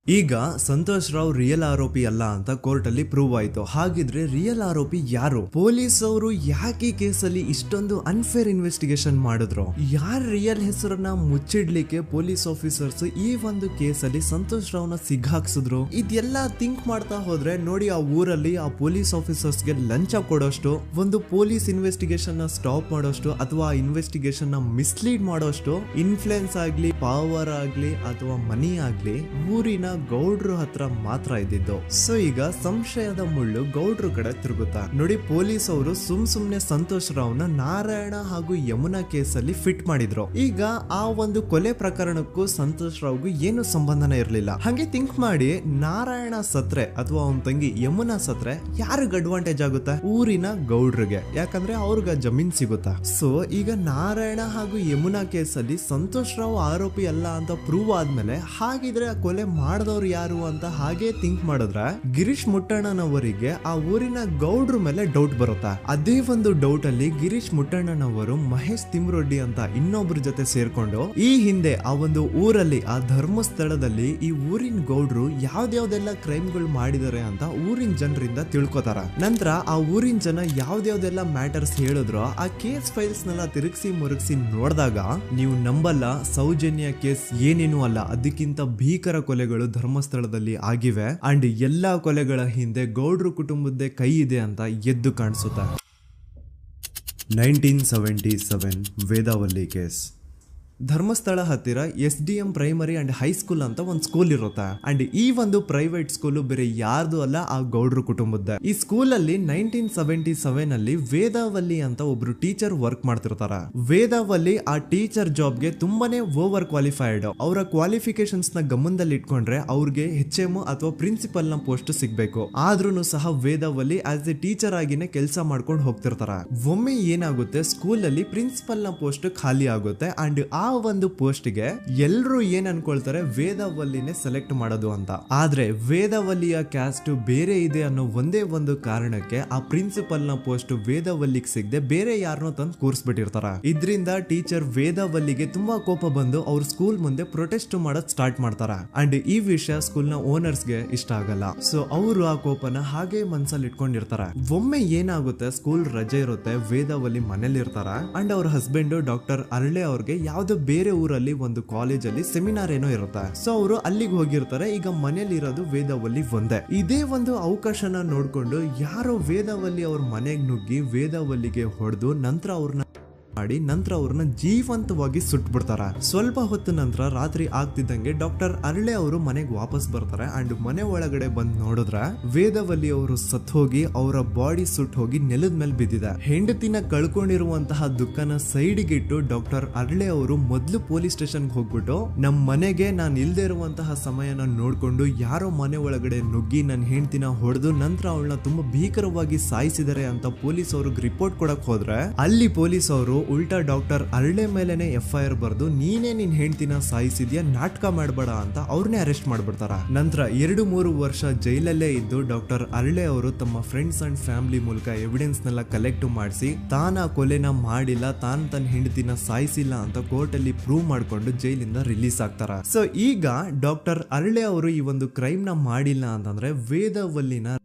ಈಗ ಸಂತೋಷ್ ರಾವ್ ರಿಯಲ್ ಆರೋಪಿ ಅಲ್ಲ ಅಂತ ಕೋರ್ಟ್ ಅಲ್ಲಿ ಪ್ರೂವ್ ಆಯ್ತು. ಹಾಗಿದ್ರೆ ರಿಯಲ್ ಆರೋಪಿ ಯಾರು? ಪೊಲೀಸ್ ಅವರು ಯಾಕೆ ಕೇಸಲ್ಲಿ ಇಷ್ಟೊಂದು ಅನ್ಫೇರ್ ಇನ್ವೆಸ್ಟಿಗೇಷನ್ ಮಾಡಿದ್ರು? ಯಾರ ರಿಯಲ್ ಹೆಸರನ್ನ ಮುಚ್ಚಿಡ್ಲಿಕ್ಕೆ ಪೊಲೀಸ್ ಆಫೀಸರ್ಸ್ ಈ ಒಂದು ಕೇಸಲ್ಲಿ ಸಂತೋಷ್ ರಾವ್ನ ಸಿಗ್ಹಾಕ್ಸಿದ್ರು? ಇದೆಲ್ಲ ಥಿಂಕ್ ಮಾಡ್ತಾ ಹೋದ್ರೆ ನೋಡಿ ಆ ಊರಲ್ಲಿ ಆ ಪೊಲೀಸ್ ಆಫೀಸರ್ಸ್ಗೆ ಲಂಚ ಕೊಡೋಷ್ಟು, ಒಂದು ಪೊಲೀಸ್ ಇನ್ವೆಸ್ಟಿಗೇಷನ್ ನ ಸ್ಟಾಪ್ ಮಾಡೋಷ್ಟು ಅಥವಾ ಇನ್ವೆಸ್ಟಿಗೇಷನ್ ನ ಮಿಸ್ಲೀಡ್ ಮಾಡೋಷ್ಟು ಇನ್ಫ್ಲುಯೆನ್ಸ್ ಆಗ್ಲಿ, ಪವರ್ ಆಗ್ಲಿ ಅಥವಾ ಮನಿ ಆಗ್ಲಿ ಊರಿನ ಗೌಡ್ರು ಹತ್ರ ಮಾತ್ರ ಇದ್ದಿದ್ದು. ಸೊ ಈಗ ಸಂಶಯದ ಮುಳ್ಳು ಗೌಡ್ರು ಕಡೆ ತಿರುಗುತ್ತಾ. ನೋಡಿ ಪೊಲೀಸ್ ಅವರು ಸುಮ್ನೆ ಸಂತೋಷ್ ರಾವ್ನ ನಾರಾಯಣ ಹಾಗೂ ಯಮುನಾ ಕೇಸಲ್ಲಿ ಫಿಟ್ ಮಾಡಿದ್ರು. ಈಗ ಆ ಒಂದು ಕೊಲೆ ಪ್ರಕರಣಕ್ಕೂ ಸಂತೋಷ್ ರಾವ್ಗೂ ಏನು ಸಂಬಂಧನ ಇರ್ಲಿಲ್ಲ. ಹಂಗೆ ಥಿಂಕ್ ಮಾಡಿ ನಾರಾಯಣ ಸತ್ರೆ ಅಥವಾ ಅವನ ತಂಗಿ ಯಮುನಾ ಸತ್ರೆ ಯಾರಿಗ ಅಡ್ವಾಂಟೇಜ್ ಆಗುತ್ತೆ? ಊರಿನ ಗೌಡ್ರಿಗೆ, ಯಾಕಂದ್ರೆ ಅವ್ರಿಗೆ ಜಮೀನ್ ಸಿಗುತ್ತಾ. ಸೊ ಈಗ ನಾರಾಯಣ ಹಾಗೂ ಯಮುನಾ ಕೇಸಲ್ಲಿ ಸಂತೋಷ್ ರಾವ್ ಆರೋಪಿ ಅಲ್ಲ ಅಂತ ಪ್ರೂವ್ ಆದ್ಮೇಲೆ ಹಾಗಿದ್ರೆ ಆ ಕೊಲೆ ಮಾಡ್ದವ್ರು ಯಾರು ಅಂತ ಹಾಗೆ ಥಿಂಕ್ ಮಾಡಿದ್ರೆ ಗಿರೀಶ್ ಮುಟ್ಟಣ್ಣನವರಿಗೆ ಆ ಊರಿನ ಗೌಡ್ರ ಮೇಲೆ ಡೌಟ್ ಬರುತ್ತೆ. ಅದೇ ಒಂದು ಡೌಟ್ ಅಲ್ಲಿ ಗಿರೀಶ್ ಮುಟ್ಟಣ್ಣನವರು ಮಹೇಶ್ ತಿಮ್ರೊಡ್ಡಿ ಅಂತ ಇನ್ನೊಬ್ರ ಜೊತೆ ಸೇರ್ಕೊಂಡು ಈ ಹಿಂದೆ ಆ ಒಂದು ಊರಲ್ಲಿ ಆ ಧರ್ಮಸ್ಥಳದಲ್ಲಿ ಈ ಊರಿನ ಗೌಡ್ರು ಯಾವ್ದಾವ್ದೆಲ್ಲ ಕ್ರೈಮ್ಗಳು ಮಾಡಿದಾರೆ ಅಂತ ಊರಿನ ಜನರಿಂದ ತಿಳ್ಕೊತಾರ. ನಂತರ ಆ ಊರಿನ ಜನ ಯಾವ್ದಾವ್ದೆಲ್ಲ ಮ್ಯಾಟರ್ಸ್ ಹೇಳಿದ್ರು ಆ ಕೇಸ್ ಫೈಲ್ಸ್ ನೆಲ್ಲ ತಿರುಗಿಸಿ ಮುರುಗಿಸಿ ನೋಡಿದಾಗ ನೀವು ನಂಬಲ್ಲ, ಸೌಜನ್ಯ ಕೇಸ್ ಏನೇನು ಅಲ್ಲ, ಅದಕ್ಕಿಂತ ಭೀಕರ ಕೊಲೆಗಳು ಧರ್ಮಸ್ಥಳದಲ್ಲಿ ಆಗಿವೆ ಅಂಡ್ ಎಲ್ಲಾ ಕೊಲೆಗಳ ಹಿಂದೆ ಗೌಡ್ರು ಕುಟುಂಬದ ಕೈ ಇದೆ ಅಂತ ಎದ್ದು ಕಾಣಿಸುತ್ತೆ. 1977 ವೇದಾವಲ್ಲಿ ಕೇಸ್. ಧರ್ಮಸ್ಥಳ ಹತ್ತಿರ SDM ಪ್ರೈಮರಿ ಅಂಡ್ ಹೈಸ್ಕೂಲ್ ಅಂತ ಒಂದು ಸ್ಕೂಲ್ ಇರುತ್ತೆ ಅಂಡ್ ಈ ಒಂದು ಪ್ರೈವೇಟ್ ಸ್ಕೂಲ್ ಬೇರೆ ಯಾರ್ದು ಅಲ್ಲ, ಆ ಗೌಡ್ರ ಕುಟುಂಬದ. ಈ ಸ್ಕೂಲ್ ಅಲ್ಲಿ 1977 ಅಲ್ಲಿ ವೇದಾವಲ್ಲಿ ಅಂತ ಒಬ್ರು ಟೀಚರ್ ವರ್ಕ್ ಮಾಡ್ತಿರ್ತಾರ. ವೇದಾವಲ್ಲಿ ಆ ಟೀಚರ್ ಜಾಬ್ಗೆ ತುಂಬಾನೇ ಓವರ್ ಕ್ವಾಲಿಫೈಡ್. ಅವರ ಕ್ವಾಲಿಫಿಕೇಶನ್ಸ್ ನ ಗಮನದಲ್ಲಿ ಇಟ್ಕೊಂಡ್ರೆ ಅವ್ರಿಗೆ HM ಅಥವಾ ಪ್ರಿನ್ಸಿಪಲ್ ನ ಪೋಸ್ಟ್ ಸಿಗ್ಬೇಕು. ಆದ್ರೂ ಸಹ ವೇದಾವಲ್ಲಿ ಆಸ್ ಎ ಟೀಚರ್ ಆಗಿನೇ ಕೆಲಸ ಮಾಡ್ಕೊಂಡು ಹೋಗ್ತಿರ್ತಾರ. ಒಮ್ಮೆ ಏನಾಗುತ್ತೆ, ಸ್ಕೂಲ್ ಅಲ್ಲಿ ಪ್ರಿನ್ಸಿಪಲ್ ನ ಪೋಸ್ಟ್ ಖಾಲಿ ಆಗುತ್ತೆ ಅಂಡ್ ಆ ಒಂದು ಪೋಸ್ಟ್ ಗೆ ಎಲ್ರು ಏನ್ ಅನ್ಕೊಳ್ತಾರೆ, ವೇದಾವಲ್ಲಿನೇ ಸೆಲೆಕ್ಟ್ ಮಾಡೋದು ಅಂತ. ಆದ್ರೆ ವೇದಾವಲ್ಲಿಯ ಕ್ಯಾಸ್ಟ್ ಬೇರೆ ಇದೆ ಅನ್ನೋ ಒಂದೇ ಒಂದು ಕಾರಣಕ್ಕೆ ಆ ಪ್ರಿನ್ಸಿಪಲ್ ನ ಪೋಸ್ಟ್ ವೇದಾವಲ್ಲಿಗೆ ಸಿಗದೆ ಬೇರೆ ಯಾರನ್ನೋ ತಂದು ಕೂರಿಸ್ಬಿಟ್ಟಿರ್ತಾರ. ಇದರಿಂದ ಟೀಚರ್ ವೇದಾವಲ್ಲಿಗೆ ತುಂಬಾ ಕೋಪ ಬಂದು ಅವ್ರ ಸ್ಕೂಲ್ ಮುಂದೆ ಪ್ರೊಟೆಸ್ಟ್ ಮಾಡೋದ್ ಸ್ಟಾರ್ಟ್ ಮಾಡ್ತಾರ ಅಂಡ್ ಈ ವಿಷಯ ಸ್ಕೂಲ್ ನ ಓನರ್ಸ್ ಗೆ ಇಷ್ಟ ಆಗಲ್ಲ. ಸೊ ಅವರು ಆ ಕೋಪನ ಹಾಗೆ ಮನ್ಸಲ್ಲಿ ಇಟ್ಕೊಂಡಿರ್ತಾರ. ಒಮ್ಮೆ ಏನಾಗುತ್ತೆ, ಸ್ಕೂಲ್ ರಜೆ ಇರುತ್ತೆ, ವೇದಾವಲ್ಲಿ ಮನೇಲಿ ಇರ್ತಾರ ಅಂಡ್ ಅವ್ರ ಹಸ್ಬೆಂಡ್ ಡಾಕ್ಟರ್ ಅರಳೆ ಅವ್ರಿಗೆ ಯಾವ್ದೋ ಬೇರೆ ಊರಲ್ಲಿ ಒಂದು ಕಾಲೇಜ್ ಅಲ್ಲಿ ಸೆಮಿನಾರ್ ಏನೋ ಇರುತ್ತೆ. ಸೊ ಅವರು ಅಲ್ಲಿಗೆ ಹೋಗಿರ್ತಾರೆ. ಈಗ ಮನೇಲಿ ಇರೋದು ವೇದಾವಲ್ಲಿ ಒಂದೇ. ಇದೇ ಒಂದು ಅವಕಾಶನ ನೋಡ್ಕೊಂಡು ಯಾರೋ ವೇದಾವಲ್ಲಿ ಅವ್ರ ಮನೆಗೆ ನುಗ್ಗಿ ವೇದಾವಲ್ಲಿಗೆ ಹೊಡೆದು ನಂತರ ಅವ್ರನ್ನ ಜೀವಂತವಾಗಿ ಸುಟ್ಬಿಡ್ತಾರ. ಸ್ವಲ್ಪ ಹೊತ್ತು ನಂತರ ರಾತ್ರಿ ಆಗ್ತಿದ್ದಂಗೆ ಡಾಕ್ಟರ್ ಅರಳೆ ಅವರು ಮನೆಗೆ ವಾಪಸ್ ಬರ್ತಾರೆ ಅಂಡ್ ಮನೆ ಒಳಗಡೆ ಬಂದ್ ನೋಡಿದ್ರೆ ವೇದಾವಲ್ಲಿ ಅವರು ಸತ್ ಹೋಗಿ ಅವರ ಬಾಡಿ ಸುಟ್ ಹೋಗಿ ನೆಲದ ಮೇಲೆ ಬಿದ್ದಿದೆ. ಹೆಂಡತಿನ ಕಳ್ಕೊಂಡಿರುವಂತಹ ದುಃಖನ ಸೈಡ್ಗೆ ಇಟ್ಟು ಡಾಕ್ಟರ್ ಅರಳೆ ಅವರು ಮೊದ್ಲು ಪೊಲೀಸ್ ಸ್ಟೇಷನ್ ಹೋಗ್ಬಿಟ್ಟು ನಮ್ ಮನೆಗೆ ನಾನು ಇಲ್ದೇ ಇರುವಂತಹ ಸಮಯನ ನೋಡ್ಕೊಂಡು ಯಾರೋ ಮನೆ ಒಳಗಡೆ ನುಗ್ಗಿ ನನ್ನ ಹೆಂಡತಿನ ಹೊಡೆದು ನಂತರ ಅವಳನ್ನ ತುಂಬಾ ಭೀಕರವಾಗಿ ಸಾಯಿಸಿದ್ದಾರೆ ಅಂತ ಪೊಲೀಸ್ ಅವ್ರಿಗೆ ರಿಪೋರ್ಟ್ ಕೊಡಕ್ ಹೋದ್ರೆ ಅಲ್ಲಿ ಪೊಲೀಸ್ ಅವರು ಉಲ್ಟಾ ಡಾಕ್ಟರ್ ಅರಳೆ ಮೇಲೆನೆ FIR ಬರ್ದು ನೀನೇ ನಿನ್ ಹೆಂಡತಿನ ಸಾಯಿಸಿದ್ಯಾ, ನಾಟಕ ಮಾಡಬೇಡ ಅಂತ ಅವ್ರನ್ನೇ ಅರೆಸ್ಟ್ ಮಾಡ್ಬಿಡ್ತಾರ. ನಂತರ 2-3 ವರ್ಷ ಜೈಲಲ್ಲೇ ಇದ್ದು ಡಾಕ್ಟರ್ ಅರಳೆ ಅವರು ತಮ್ಮ ಫ್ರೆಂಡ್ಸ್ ಅಂಡ್ ಫ್ಯಾಮಿಲಿ ಮೂಲಕ ಎವಿಡೆನ್ಸ್ ನೆಲ್ಲ ಕಲೆಕ್ಟ್ ಮಾಡಿಸಿ ತಾನ ಕೊಲೆನ ಮಾಡಿಲ್ಲ, ತಾನ್ ತನ್ನ ಹೆಂಡತಿನ ಸಾಯಿಸಿಲ್ಲ ಅಂತ ಕೋರ್ಟ್ ಅಲ್ಲಿ ಪ್ರೂವ್ ಮಾಡ್ಕೊಂಡು ಜೈಲಿಂದ ರಿಲೀಸ್ ಆಗ್ತಾರ. ಸೊ ಈಗ ಡಾಕ್ಟರ್ ಅರಳೆ ಅವರು ಈ ಒಂದು ಕ್ರೈಮ್ ನ ಮಾಡಿಲ್ಲ ಅಂತಂದ್ರೆ ವೇದಾವಲ್ಲಿನ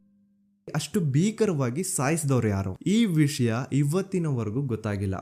ಅಷ್ಟು ಭೀಕರವಾಗಿ ಸಾಯಿಸಿದವ್ರು ಯಾರು, ಈ ವಿಷಯ ಇವತ್ತಿನವರೆಗೂ ಗೊತ್ತಾಗಿಲ್ಲ.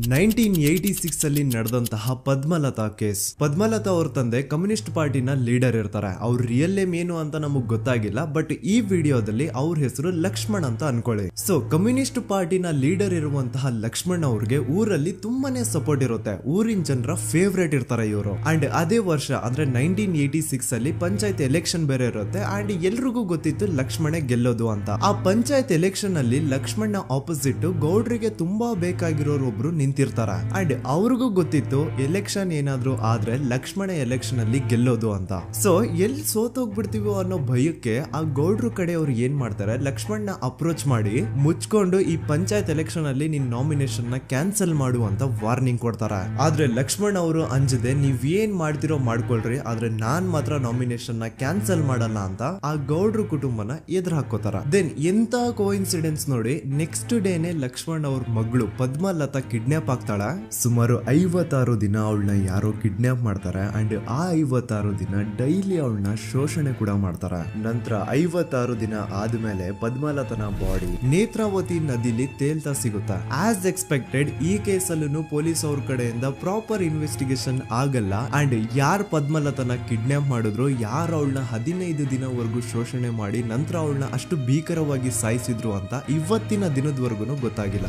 1986 ಅಲ್ಲಿ ನಡೆದಂತಹ ಪದ್ಮಲತಾ ಕೇಸ್. ಪದ್ಮಲತಾ ಅವ್ರ ತಂದೆ ಕಮ್ಯುನಿಸ್ಟ್ ಪಾರ್ಟಿನ ಲೀಡರ್ ಇರ್ತಾರೆ. ಅವ್ರ ರಿಯಲ್ ನೇಮ್ ಏನು ಅಂತ ನಮಗ್ ಗೊತ್ತಾಗಿಲ್ಲ, ಬಟ್ ಈ ವಿಡಿಯೋದಲ್ಲಿ ಅವ್ರ ಹೆಸರು ಲಕ್ಷ್ಮಣ್ ಅಂತ ಅನ್ಕೊಳ್ಳಿ. ಸೊ ಕಮ್ಯುನಿಸ್ಟ್ ಪಾರ್ಟಿನ ಲೀಡರ್ ಇರುವಂತಹ ಲಕ್ಷ್ಮಣ್ ಅವ್ರಿಗೆ ಊರಲ್ಲಿ ತುಂಬಾನೇ ಸಪೋರ್ಟ್ ಇರುತ್ತೆ, ಊರಿನ ಜನರ ಫೇವ್ರೇಟ್ ಇರ್ತಾರೆ ಇವರು. ಅಂಡ್ ಅದೇ ವರ್ಷ ಅಂದ್ರೆ 1986 ಅಲ್ಲಿ ಪಂಚಾಯತ್ ಎಲೆಕ್ಷನ್ ಬೇರೆ ಇರುತ್ತೆ ಅಂಡ್ ಎಲ್ರಿಗೂ ಗೊತ್ತಿತ್ತು ಲಕ್ಷ್ಮಣೆ ಗೆಲ್ಲೋದು ಅಂತ. ಆ ಪಂಚಾಯತ್ ಎಲೆಕ್ಷನ್ ಅಲ್ಲಿ ಲಕ್ಷ್ಮಣ್ನ ಆಪೋಸಿಟ್ ಗೌಡ್ರಿಗೆ ತುಂಬಾ ಬೇಕಾಗಿರೋರು ಒಬ್ರು ನಿಂತಿರ್ತಾರ ಅಂಡ್ ಅವ್ರಿಗೂ ಗೊತ್ತಿತ್ತು ಎಲೆಕ್ಷನ್ ಏನಾದ್ರು ಆದ್ರೆ ಲಕ್ಷ್ಮಣ ಎಲೆಕ್ಷನ್ ಅಲ್ಲಿ ಗೆಲ್ಲೋದು ಅಂತ. ಸೊ ಎಲ್ಲಿ ಸೋತೋಗ್ಬಿಡ್ತೀವೋ ಅನ್ನೋ ಭಯಕ್ಕೆ ಆ ಗೌಡ್ರು ಕಡೆ ಅವ್ರು ಏನ್ ಮಾಡ್ತಾರೆ, ಲಕ್ಷ್ಮಣ್ನ ಅಪ್ರೋಚ್ ಮಾಡಿ ಮುಚ್ಕೊಂಡು ಈ ಪಂಚಾಯತ್ ಎಲೆಕ್ಷನ್ ಅಲ್ಲಿ ನಿನ್ ನಾಮಿನೇಷನ್ ನ ಕ್ಯಾನ್ಸಲ್ ಮಾಡು ಅಂತ ವಾರ್ನಿಂಗ್ ಕೊಡ್ತಾರ. ಆದ್ರೆ ಲಕ್ಷ್ಮಣ್ ಅವರು ಅಂಜದೆ ನೀವ್ ಏನ್ ಮಾಡ್ತಿರೋ ಮಾಡ್ಕೊಳ್ರಿ, ಆದ್ರೆ ನಾನ್ ಮಾತ್ರ ನಾಮಿನೇಷನ್ ನ ಕ್ಯಾನ್ಸಲ್ ಮಾಡಲ್ಲ ಅಂತ ಆ ಗೌಡ್ರು ಕುಟುಂಬನ ಎದುರು ಹಾಕೋತಾರ. ದೆನ್ ಎಂತ ಕೋಇನ್ಸಿಡೆನ್ಸ್ ನೋಡಿ, ನೆಕ್ಸ್ಟ್ ಡೇನೆ ಲಕ್ಷ್ಮಣ್ ಅವ್ರ ಮಗಳು ಪದ್ಮಲತಾ ಕಿಡ್ನಾಪ್ ಆಗ್ತಾಳ. ಸುಮಾರು 56 ದಿನ ಅವಳನ್ನ ಯಾರೋ ಕಿಡ್ನಾಪ್ ಮಾಡ್ತಾರೆ ಅಂಡ್ ಆ 56 ದಿನ ಡೈಲಿ ಅವಳನ್ನ ಶೋಷಣೆ ಕೂಡ ಮಾಡ್ತಾರೆ. ನಂತರ 56 ದಿನ ಆದ್ಮೇಲೆ ಪದ್ಮಲತನ ಬಾಡಿ ನೇತ್ರಾವತಿ ನದಿಲಿ ತೇಲ್ತಾ ಸಿಗುತ್ತಾ. ಆಸ್ ಎಕ್ಸ್ಪೆಕ್ಟೆಡ್ ಈ ಕೇಸಲ್ಲೂ ಪೊಲೀಸ್ ಅವ್ರ ಕಡೆಯಿಂದ ಪ್ರಾಪರ್ ಇನ್ವೆಸ್ಟಿಗೇಷನ್ ಆಗಲ್ಲ ಅಂಡ್ ಯಾರ್ ಪದ್ಮಲತನ ಕಿಡ್ನಾಪ್ ಮಾಡಿದ್ರು, ಯಾರು ಅವಳನ್ನ 15 ದಿನವರೆಗೂ ಶೋಷಣೆ ಮಾಡಿ ನಂತರ ಅವಳನ್ನ ಅಷ್ಟು ಭೀಕರವಾಗಿ ಸಾಯಿಸಿದ್ರು ಅಂತ ಇವತ್ತಿನ ದಿನದವರೆಗೂ ಗೊತ್ತಾಗಿಲ್ಲ.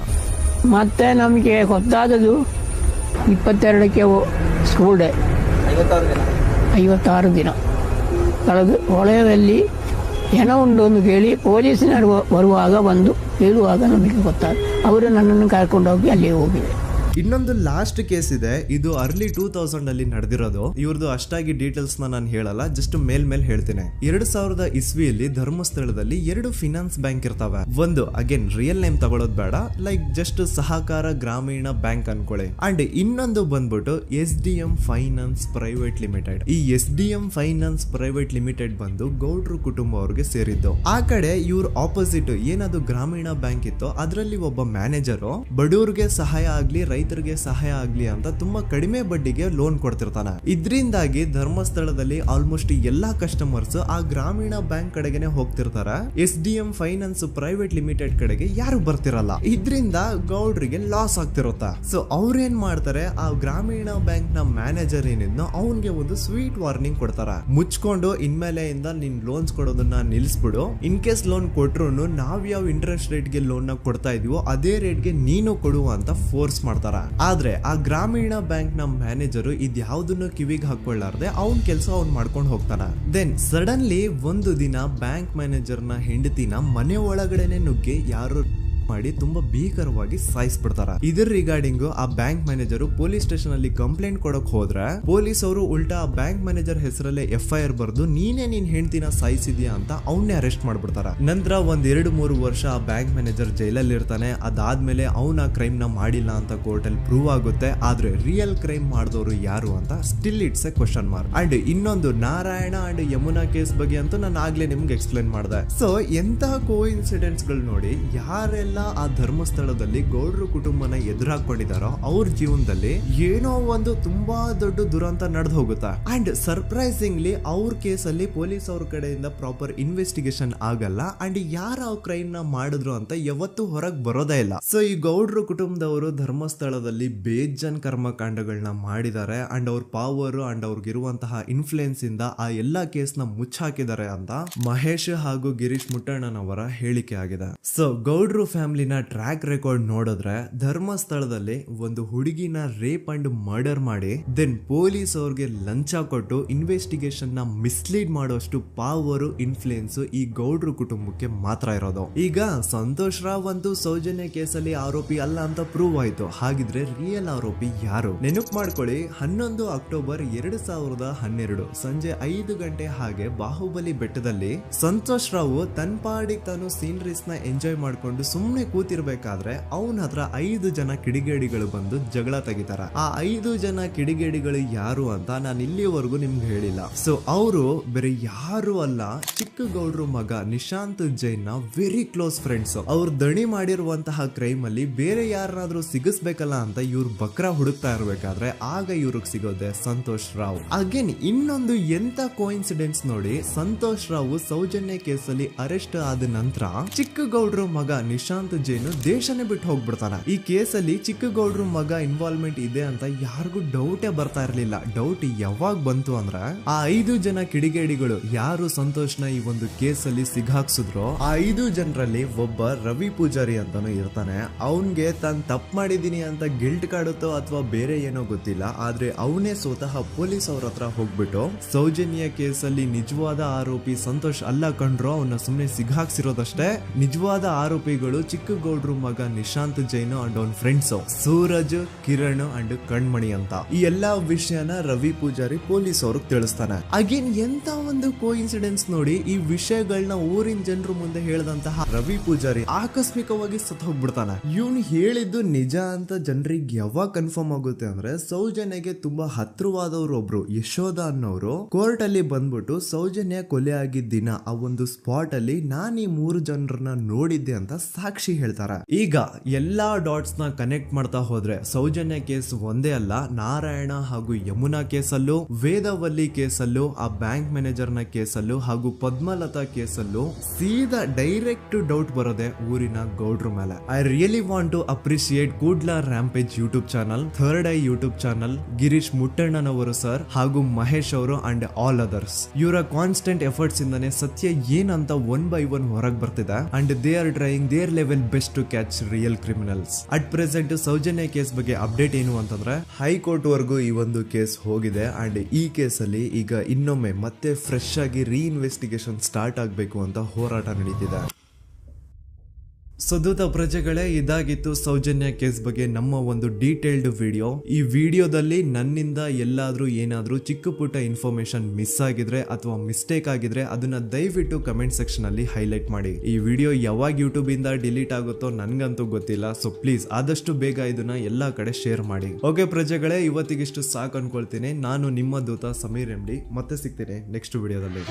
ಮತ್ತೆ ನಮಗೆ ಗೊತ್ತಾದದು 22ಕ್ಕೆ ಸ್ಕೂಲ್ ಡೇ 56 ದಿನ ಕಳೆದು ಹೊಳೆಯಲ್ಲಿ ಹೆಣ ಉಂಡು ಎಂದು ಕೇಳಿ ಪೊಲೀಸಿನರು ಬರುವಾಗ ಬಂದು ಹೇಳುವಾಗ ನಮಗೆ ಗೊತ್ತಾದ. ಅವರು ನನ್ನನ್ನು ಕರ್ಕೊಂಡು ಹೋಗಿ ಅಲ್ಲಿ ಹೋಗಿವೆ. ಇನ್ನೊಂದು ಲಾಸ್ಟ್ ಕೇಸ್ ಇದೆ, ಇದು ಅರ್ಲಿ 2000 ಅಲ್ಲಿ ನಡೆದಿರೋದು. ಇವ್ರದ್ದು ಅಷ್ಟಾಗಿ ಡೀಟೇಲ್ಸ್ ನಾನು ಹೇಳಲ್ಲ, ಜಸ್ಟ್ ಮೇಲ್ ಹೇಳ್ತೀನಿ. 2000 ಇಸ್ವಿಯಲ್ಲಿ ಧರ್ಮಸ್ಥಳದಲ್ಲಿ 2 ಫಿನಾನ್ಸ್ ಬ್ಯಾಂಕ್ ಇರ್ತಾವೆ. ಒಂದು ಅಗೇನ್ ರಿಯಲ್ ನೇಮ್ ತಗೊಳ್ಳೋದು ಬೇಡ, ಲೈಕ್ ಜಸ್ಟ್ ಸಹಕಾರ ಗ್ರಾಮೀಣ ಬ್ಯಾಂಕ್ ಅನ್ಕೊಳ್ಳಿ. ಅಂಡ್ ಇನ್ನೊಂದು ಬಂದ್ಬಿಟ್ಟು SDM ಫೈನಾನ್ಸ್ ಪ್ರೈವೇಟ್ ಲಿಮಿಟೆಡ್. ಈ SDM ಫೈನಾನ್ಸ್ ಪ್ರೈವೇಟ್ ಲಿಮಿಟೆಡ್ ಬಂದು ಗೌಡ್ರು ಕುಟುಂಬ ಅವ್ರಿಗೆ ಸೇರಿದ್ದು. ಆ ಕಡೆ ಇವ್ರ ಆಪೋಸಿಟ್ ಏನದು ಗ್ರಾಮೀಣ ಬ್ಯಾಂಕ್ ಇತ್ತು, ಅದರಲ್ಲಿ ಒಬ್ಬ ಮ್ಯಾನೇಜರು ಬಡವ್ರಿಗೆ ಸಹಾಯ ಆಗ್ಲಿ ರೈತರಿಗೆ ಸಹಾಯ ಆಗ್ಲಿ ಅಂತ ತುಂಬಾ ಕಡಿಮೆ ಬಡ್ಡಿಗೆ ಲೋನ್ ಕೊಡ್ತಿರ್ತಾನೆ. ಇದರಿಂದಾಗಿ ಧರ್ಮಸ್ಥಳದಲ್ಲಿ ಆಲ್ಮೋಸ್ಟ್ ಎಲ್ಲಾ ಕಸ್ಟಮರ್ಸ್ ಆ ಗ್ರಾಮೀಣ ಬ್ಯಾಂಕ್ ಕಡೆಗೆ ಹೋಗ್ತಿರ್ತಾರ. SDM ಫೈನಾನ್ಸ್ ಪ್ರೈವೇಟ್ ಲಿಮಿಟೆಡ್ ಕಡೆಗೆ ಯಾರು ಬರ್ತಿರಲ್ಲ. ಇದ್ರಿಂದ ಗೌಡ್ರಿಗೆ ಲಾಸ್ ಆಗ್ತಿರುತ್ತಾ. ಸೊ ಅವ್ರೇನ್ ಮಾಡ್ತಾರೆ, ಆ ಗ್ರಾಮೀಣ ಬ್ಯಾಂಕ್ ನ ಮ್ಯಾನೇಜರ್ ಏನಿದ್ನೋ ಅವನ್ಗೆ ಒಂದು ಸ್ವೀಟ್ ವಾರ್ನಿಂಗ್ ಕೊಡ್ತಾರ. ಮುಚ್ಕೊಂಡು ಇನ್ಮೇಲೆ ಇಂದ ನಿನ್ ಲೋನ್ಸ್ ಕೊಡೋದನ್ನ ನಿಲ್ಸ್ಬಿಡು. ಇನ್ ಕೇಸ್ ಲೋನ್ ಕೊಟ್ರು ನಾವ್ ಯಾವ ಇಂಟ್ರೆಸ್ಟ್ ರೇಟ್ ಗೆ ಲೋನ್ ನ ಕೊಡ್ತಾ ಇದೀವೋ ಅದೇ ರೇಟ್ ಗೆ ನೀನು ಕೊಡುವ ಅಂತ ಫೋರ್ಸ್ ಮಾಡ್ತಾರ. ಆದ್ರೆ ಆ ಗ್ರಾಮೀಣ ಬ್ಯಾಂಕ್ ನ ಮ್ಯಾನೇಜರ್ ಇದ್ಯಾವುದನ್ನು ಕಿವಿಗೆ ಹಾಕೊಳ್ಳಾರ್ದೆ ಅವನ್ ಕೆಲಸ ಅವ್ನ್ ಮಾಡ್ಕೊಂಡು ಹೋಗ್ತಾನ. ದೆನ್ ಸಡನ್ಲಿ ಒಂದು ದಿನ ಬ್ಯಾಂಕ್ ಮ್ಯಾನೇಜರ್ ನ ಹೆಂಡತಿನ ಮನೆ ಒಳಗಡೆನೆ ನುಗ್ಗಿ ಯಾರು ಮಾಡಿ ತುಂಬಾ ಭೀಕರವಾಗಿ ಸಾಯಿಸ್ಬಿಡ್ತಾರ. ಇದರ ರಿಗಾರ್ಡಿಂಗ್ ಆ ಬ್ಯಾಂಕ್ ಮ್ಯಾನೇಜರ್ ಪೊಲೀಸ್ ಸ್ಟೇಷನ್ ಅಲ್ಲಿ ಕಂಪ್ಲೇಂಟ್ ಕೊಡಕ್ ಹೋದ್ರೆ ಪೊಲೀಸ್ ಅವರು ಉಲ್ಟಾ ಆ ಬ್ಯಾಂಕ್ ಮ್ಯಾನೇಜರ್ ಹೆಸರಲ್ಲೇ FIR ಬರ್ದು ನೀನೇ ನಿನ್ ಹೆಂಡತಿನ ಸಾಯಿಸಿದ್ಯಾ ಅಂತ ಅವನ್ನೇ ಅರೆಸ್ಟ್ ಮಾಡ್ಬಿಡ್ತಾರ. ನಂತರ 1-2-3 ವರ್ಷ ಆ ಬ್ಯಾಂಕ್ ಮ್ಯಾನೇಜರ್ ಜೈಲಲ್ಲಿ ಇರ್ತಾನೆ. ಅದಾದ್ಮೇಲೆ ಅವನ ಕ್ರೈಮ್ ನ ಮಾಡಿಲ್ಲ ಅಂತ ಕೋರ್ಟ್ ಅಲ್ಲಿ ಪ್ರೂವ್ ಆಗುತ್ತೆ. ಆದ್ರೆ ರಿಯಲ್ ಕ್ರೈಮ್ ಮಾಡಿದವರು ಯಾರು ಅಂತ still it's A question mark. And ಇನ್ನೊಂದು ನಾರಾಯಣ ಅಂಡ್ ಯಮುನಾ ಕೇಸ್ ಬಗ್ಗೆ ಅಂತೂ ನಾನು ಆಗ್ಲೇ ನಿಮ್ಗೆ ಎಕ್ಸ್ಪ್ಲೇನ್ ಮಾಡಿದೆ. ಸೊ ಎಂತಹ ಕೋ ಇನ್ಸಿಡೆಂಟ್ಸ್ ಗಳು ನೋಡಿ, ಯಾರೆಲ್ಲ ಆ ಧರ್ಮಸ್ಥಳದಲ್ಲಿ ಗೌಡ್ರು ಕುಟುಂಬನ ಎದುರಾಕೊಂಡಿದಾರೋ ಅವ್ರ ಜೀವನದಲ್ಲಿ ಏನೋ ಒಂದು ತುಂಬಾ ದೊಡ್ಡ ದುರಂತ ನಡೆದು ಹೋಗುತ್ತಾ. ಅಂಡ್ ಸರ್ಪ್ರೈಸಿಂಗ್ಲಿ ಅವ್ರ ಕೇಸಲ್ಲಿ ಪೊಲೀಸ್ ಅವ್ರ ಕಡೆಯಿಂದ ಪ್ರಾಪರ್ ಇನ್ವೆಸ್ಟಿಗೇಷನ್ ಆಗಲ್ಲ. ಅಂಡ್ ಯಾರ ಆ ಕ್ರೈಮ್ ನ ಮಾಡಿದ್ರು ಅಂತ ಯಾವತ್ತೂ ಹೊರಗೆ ಬರೋದೇ ಇಲ್ಲ. ಸೊ ಈ ಗೌಡ್ರು ಕುಟುಂಬದವರು ಧರ್ಮಸ್ಥಳದಲ್ಲಿ ಬೇಜನ್ ಕರ್ಮಕಾಂಡಗಳನ್ನ ಮಾಡಿದ್ದಾರೆ. ಅಂಡ್ ಅವ್ರ ಪವರ್ ಅಂಡ್ ಅವ್ರಿಗಿರುವಂತಹ ಇನ್ಫ್ಲೂಯೆನ್ಸ್ ಇಂದ ಆ ಎಲ್ಲಾ ಕೇಸ್ ನ ಮುಚ್ಚಾಕಿದ್ದಾರೆ ಅಂತ ಮಹೇಶ್ ಹಾಗೂ ಗಿರೀಶ್ ಮುಟ್ಟಣ್ಣನವರ ಹೇಳಿಕೆ ಆಗಿದೆ. ಸೊ ಗೌಡ್ರು ಫ್ಯಾಮಿಲಿನ ಟ್ರ್ಯಾಕ್ ರೆಕಾರ್ಡ್ ನೋಡಿದ್ರೆ ಧರ್ಮಸ್ಥಳದಲ್ಲಿ ಒಂದು ಹುಡುಗಿನ ರೇಪ್ ಅಂಡ್ ಮರ್ಡರ್ ಮಾಡಿ ದೆನ್ ಪೊಲೀಸ್ ಅವ್ರಿಗೆ ಲಂಚ ಕೊಟ್ಟು ಇನ್ವೆಸ್ಟಿಗೇಷನ್ ನ ಮಿಸ್ಲೀಡ್ ಮಾಡೋಷ್ಟು ಪವರ್ ಇನ್ಫ್ಲೂಯೆನ್ಸ್ ಈ ಗೌಡ್ರು ಕುಟುಂಬಕ್ಕೆ ಮಾತ್ರ ಇರೋದು. ಈಗ ಸಂತೋಷ್ ರಾವ್ ಅಂತೂ ಸೌಜನ್ಯ ಕೇಸಲ್ಲಿ ಆರೋಪಿ ಅಲ್ಲ ಅಂತ ಪ್ರೂವ್ ಆಯ್ತು. ಹಾಗಿದ್ರೆ ರಿಯಲ್ ಆರೋಪಿ ಯಾರು? ನೆನಪು ಮಾಡ್ಕೊಳ್ಳಿ, 11 ಅಕ್ಟೋಬರ್ 2012 ಸಂಜೆ 5 ಗಂಟೆ ಹಾಗೆ ಬಾಹುಬಲಿ ಬೆಟ್ಟದಲ್ಲಿ ಸಂತೋಷ್ ರಾವ್ ತನ್ನ ಪಾಡಿಗೆ ತಾನು ಸೀನರೀಸ್ ನ ಎಂಜಾಯ್ ಮಾಡ್ಕೊಂಡು ಸುಮ್ಮನೆ ಕೂತಿರ್ಬೇಕಾದ್ರೆ ಅವನ ಹತ್ರ 5 ಜನ ಕಿಡಿಗೇಡಿಗಳು ಬಂದು ಜಗಳ ತೆಗಿತಾರ. ಆ 5 ಜನ ಕಿಡಿಗೇಡಿಗಳು ಯಾರು ಅಂತ ನಾನು ಇಲ್ಲಿವರೆಗೂ ನಿಮ್ಗೆ ಹೇಳಿಲ್ಲ. ಸೊ ಅವರು ಬೇರೆ ಯಾರು ಅಲ್ಲ, ಚಿಕ್ಕ ಗೌಡ್ರು ಮಗ ನಿಶಾಂತ್ ಜೈನ್ ನ ವೆರಿ ಕ್ಲೋಸ್ ಫ್ರೆಂಡ್ಸ್. ಅವ್ರು ದಣಿ ಮಾಡಿರುವಂತಹ ಕ್ರೈಮ್ ಅಲ್ಲಿ ಬೇರೆ ಯಾರನ್ನಾದ್ರೂ ಸಿಗಿಸ್ಬೇಕಲ್ಲ ಅಂತ ಇವ್ರು ಬಕ್ರ ಹುಡುಕ್ತಾ ಇರ್ಬೇಕಾದ್ರೆ ಆಗ ಇವ್ರಿಗೆ ಸಿಗೋದೆ ಸಂತೋಷ್ ರಾವ್. ಅಗೇನ್ ಇನ್ನೊಂದು ಎಂತ ಕೋಇನ್ಸಿಡೆನ್ಸ್ ನೋಡಿ, ಸಂತೋಷ್ ರಾವ್ ಸೌಜನ್ಯ ಕೇಸಲ್ಲಿ ಅರೆಸ್ಟ್ ಆದ ನಂತರ ಚಿಕ್ಕ ಗೌಡ್ರು ಮಗ ನಿಶಾಂತ್ ಜೈನ್ ದೇಶನೇ ಬಿಟ್ಟು ಹೋಗ್ಬಿಡ್ತಾನ. ಈ ಕೇಸಲ್ಲಿ ಚಿಕ್ಕ ಗೌಡ್ರು ಮಗ ಇನ್ವಾಲ್ವ್ಮೆಂಟ್ ಇದೆ ಅಂತ ಯಾರಿಗೂ ಡೌಟೇ ಬರ್ತಾ ಇರ್ಲಿಲ್ಲ. ಡೌಟ್ ಯಾವಾಗ ಬಂತು ಅಂದ್ರೆ ಆ 5 ಜನ ಕಿಡಿಗೇಡಿಗಳು ಯಾರು ಸಂತೋಷ್ನ ಈ ಒಂದು ಕೇಸಲ್ಲಿ ಸಿಗಾಕ್ಸಿದ್ರು ಆ 5 ಜನರಲ್ಲಿ ಒಬ್ಬ ರವಿ ಪೂಜಾರಿ ಅಂತಾನು ಇರ್ತಾನೆ. ಅವನ್ಗೆ ತಾನು ತಪ್ಪು ಮಾಡಿದೀನಿ ಅಂತ ಗಿಲ್ಟ್ ಕಾಡುತ್ತೋ ಅಥವಾ ಬೇರೆ ಏನೋ ಗೊತ್ತಿಲ್ಲ, ಆದ್ರೆ ಅವನೇ ಸ್ವತಃ ಪೊಲೀಸ್ ಅವ್ರ ಹತ್ರ ಹೋಗ್ಬಿಟ್ಟು ಸೌಜನ್ಯ ಕೇಸಲ್ಲಿ ನಿಜವಾದ ಆರೋಪಿ ಸಂತೋಷ್ ಅಲ್ಲ ಕಂಡ್ರು, ಅವನ್ನ ಸುಮ್ನೆ ಸಿಗಾಕ್ಸಿರೋದಷ್ಟೇ, ನಿಜವಾದ ಆರೋಪಿಗಳು ಚಿಕ್ಕ ಗೌಡ್ರು ಮಗ ನಿಶಾಂತ್ ಜೈನ್ ಅಂಡ್ ಅವನ್ ಫ್ರೆಂಡ್ಸ್ ಸೂರಜ್, ಕಿರಣ್ ಅಂಡ್ ಕಣ್ಮಣಿ ಅಂತ. ಈ ಎಲ್ಲಾ ವಿಷಯನ ರವಿ ಪೂಜಾರಿ ಪೊಲೀಸ್ ಅವ್ರಿಗೆ ತಿಳಿಸ್ತಾನೆ. ಅಗೇನ್ ಎಂತ ಒಂದು ಕೋಇನ್ಸಿಡೆನ್ಸ್ ನೋಡಿ, ಈ ವಿಷಯಗಳನ್ನ ಊರಿನ ಜನರು ಮುಂದೆ ಹೇಳಿದಂತಹ ರವಿ ಪೂಜಾರಿ ಆಕಸ್ಮಿಕವಾಗಿ ಸತ್ ಹೋಗ್ಬಿಡ್ತಾನೆ. ಇವನು ಹೇಳಿದ್ದು ನಿಜ ಅಂತ ಜನರಿಗೆ ಯಾವಾಗ ಕನ್ಫರ್ಮ್ ಆಗುತ್ತೆ ಅಂದ್ರೆ ಸೌಜನ್ಯಗೆ ತುಂಬಾ ಹತ್ರವಾದವ್ರು ಒಬ್ರು ಯಶೋಧ ಅನ್ನೋರು ಕೋರ್ಟ್ ಅಲ್ಲಿ ಬಂದ್ಬಿಟ್ಟು ಸೌಜನ್ಯ ಕೊಲೆ ಆಗಿದ್ದ ದಿನ ಆ ಒಂದು ಸ್ಪಾಟ್ ಅಲ್ಲಿ ನಾನು ಈ 3 ಜನರನ್ನ ನೋಡಿದ್ದೆ ಅಂತ ಸಾಕ್ಷಿ ಹೇಳ್ತಾರ. ಈಗ ಎಲ್ಲಾ ಡಾಟ್ಸ್ ನ ಕನೆಕ್ಟ್ ಮಾಡ್ತಾ ಹೋದ್ರೆ ಸೌಜನ್ಯ ಕೇಸ್ ಒಂದೇ ಅಲ್ಲ, ನಾರಾಯಣ ಹಾಗೂ ಯಮುನಾ ಕೇಸಲ್ಲೂ, ವೇದವಲ್ಲಿ ಕೇಸಲ್ಲೂ, ಆ ಬ್ಯಾಂಕ್ ಮ್ಯಾನೇಜರ್ ನ ಕೇಸಲ್ಲೂ ಹಾಗೂ ಪದ್ಮಲತಾ ಕೇಸಲ್ಲೂ ಸೀದಾ ಡೈರೆಕ್ಟ್ ಡೌಟ್ ಬರೋದೆ ಊರಿನ ಗೌಡ್ರ ಮೇಲೆ. I really want to appreciate Kudla rampage YouTube channel, third eye YouTube channel, Girish ಮುಟ್ಟಣ್ಣನವರು ಸರ್ ಹಾಗೂ ಮಹೇಶ್ ಅವರು ಅಂಡ್ ಆಲ್ ಅದರ್ಸ್. ಇವರ ಕಾನ್ಸ್ಟೆಂಟ್ ಎಫರ್ಟ್ಸ್ ಇಂದಾನೆ ಸತ್ಯ ಏನಂತ 1 by 1 ಹೊರಗೆ ಬರ್ತಿದೆ and they are trying their level best to catch real criminals. At present Sowjanya case ಬಗ್ಗೆ ಅಪ್ಡೇಟ್ ಏನು ಅಂತಂದ್ರೆ ಹೈಕೋರ್ಟ್ ವರೆಗೂ ಈ ಒಂದು ಕೇಸ್ ಹೋಗಿದೆ ಅಂಡ್ ಈ ಕೇಸಲ್ಲಿ ಈಗ ಇನ್ನೊಮ್ಮೆ ಮತ್ತೆ ಫ್ರೆಶ್ ಆಗಿ ರೀಇನ್ವೆಸ್ಟಿಗೇಷನ್ ಸ್ಟಾರ್ಟ್ ಆಗಬೇಕು ಅಂತ ಹೋರಾಟ ನಡೀತಿದೆ. ದೂತ ಪ್ರಜೆಗಳೇ, ಇದಾಗಿತ್ತು ಸೌಜನ್ಯ ಕೇಸ್ ಬಗ್ಗೆ ನಮ್ಮ ಒಂದು ಡೀಟೇಲ್ಡ್ ವಿಡಿಯೋ. ಈ ವಿಡಿಯೋದಲ್ಲಿ ನನ್ನಿಂದ ಎಲ್ಲಾದ್ರೂ ಏನಾದ್ರೂ ಚಿಕ್ಕ ಪುಟ್ಟ ಇನ್ಫಾರ್ಮೇಶನ್ ಮಿಸ್ ಆಗಿದ್ರೆ ಅಥವಾ ಮಿಸ್ಟೇಕ್ ಆಗಿದ್ರೆ ಅದನ್ನ ದಯವಿಟ್ಟು ಕಮೆಂಟ್ ಸೆಕ್ಷನ್ ಅಲ್ಲಿ ಹೈಲೈಟ್ ಮಾಡಿ. ಈ ವಿಡಿಯೋ ಯಾವಾಗ ಯೂಟ್ಯೂಬ್ ಇಂದ ಡಿಲೀಟ್ ಆಗುತ್ತೋ ನನ್ಗಂತೂ ಗೊತ್ತಿಲ್ಲ. ಸೊ ಪ್ಲೀಸ್ ಆದಷ್ಟು ಬೇಗ ಇದನ್ನ ಎಲ್ಲಾ ಕಡೆ ಶೇರ್ ಮಾಡಿ. ಓಕೆ ಪ್ರಜೆಗಳೇ, ಇವತ್ತಿಗಿಷ್ಟು ಸಾಕು ಅನ್ಕೊಳ್ತೀನಿ. ನಾನು ನಿಮ್ಮ ದೂತ ಸಮೀರ್ MD. ಮತ್ತೆ ಸಿಗ್ತೀನಿ ನೆಕ್ಸ್ಟ್ ವಿಡಿಯೋದಲ್ಲಿ.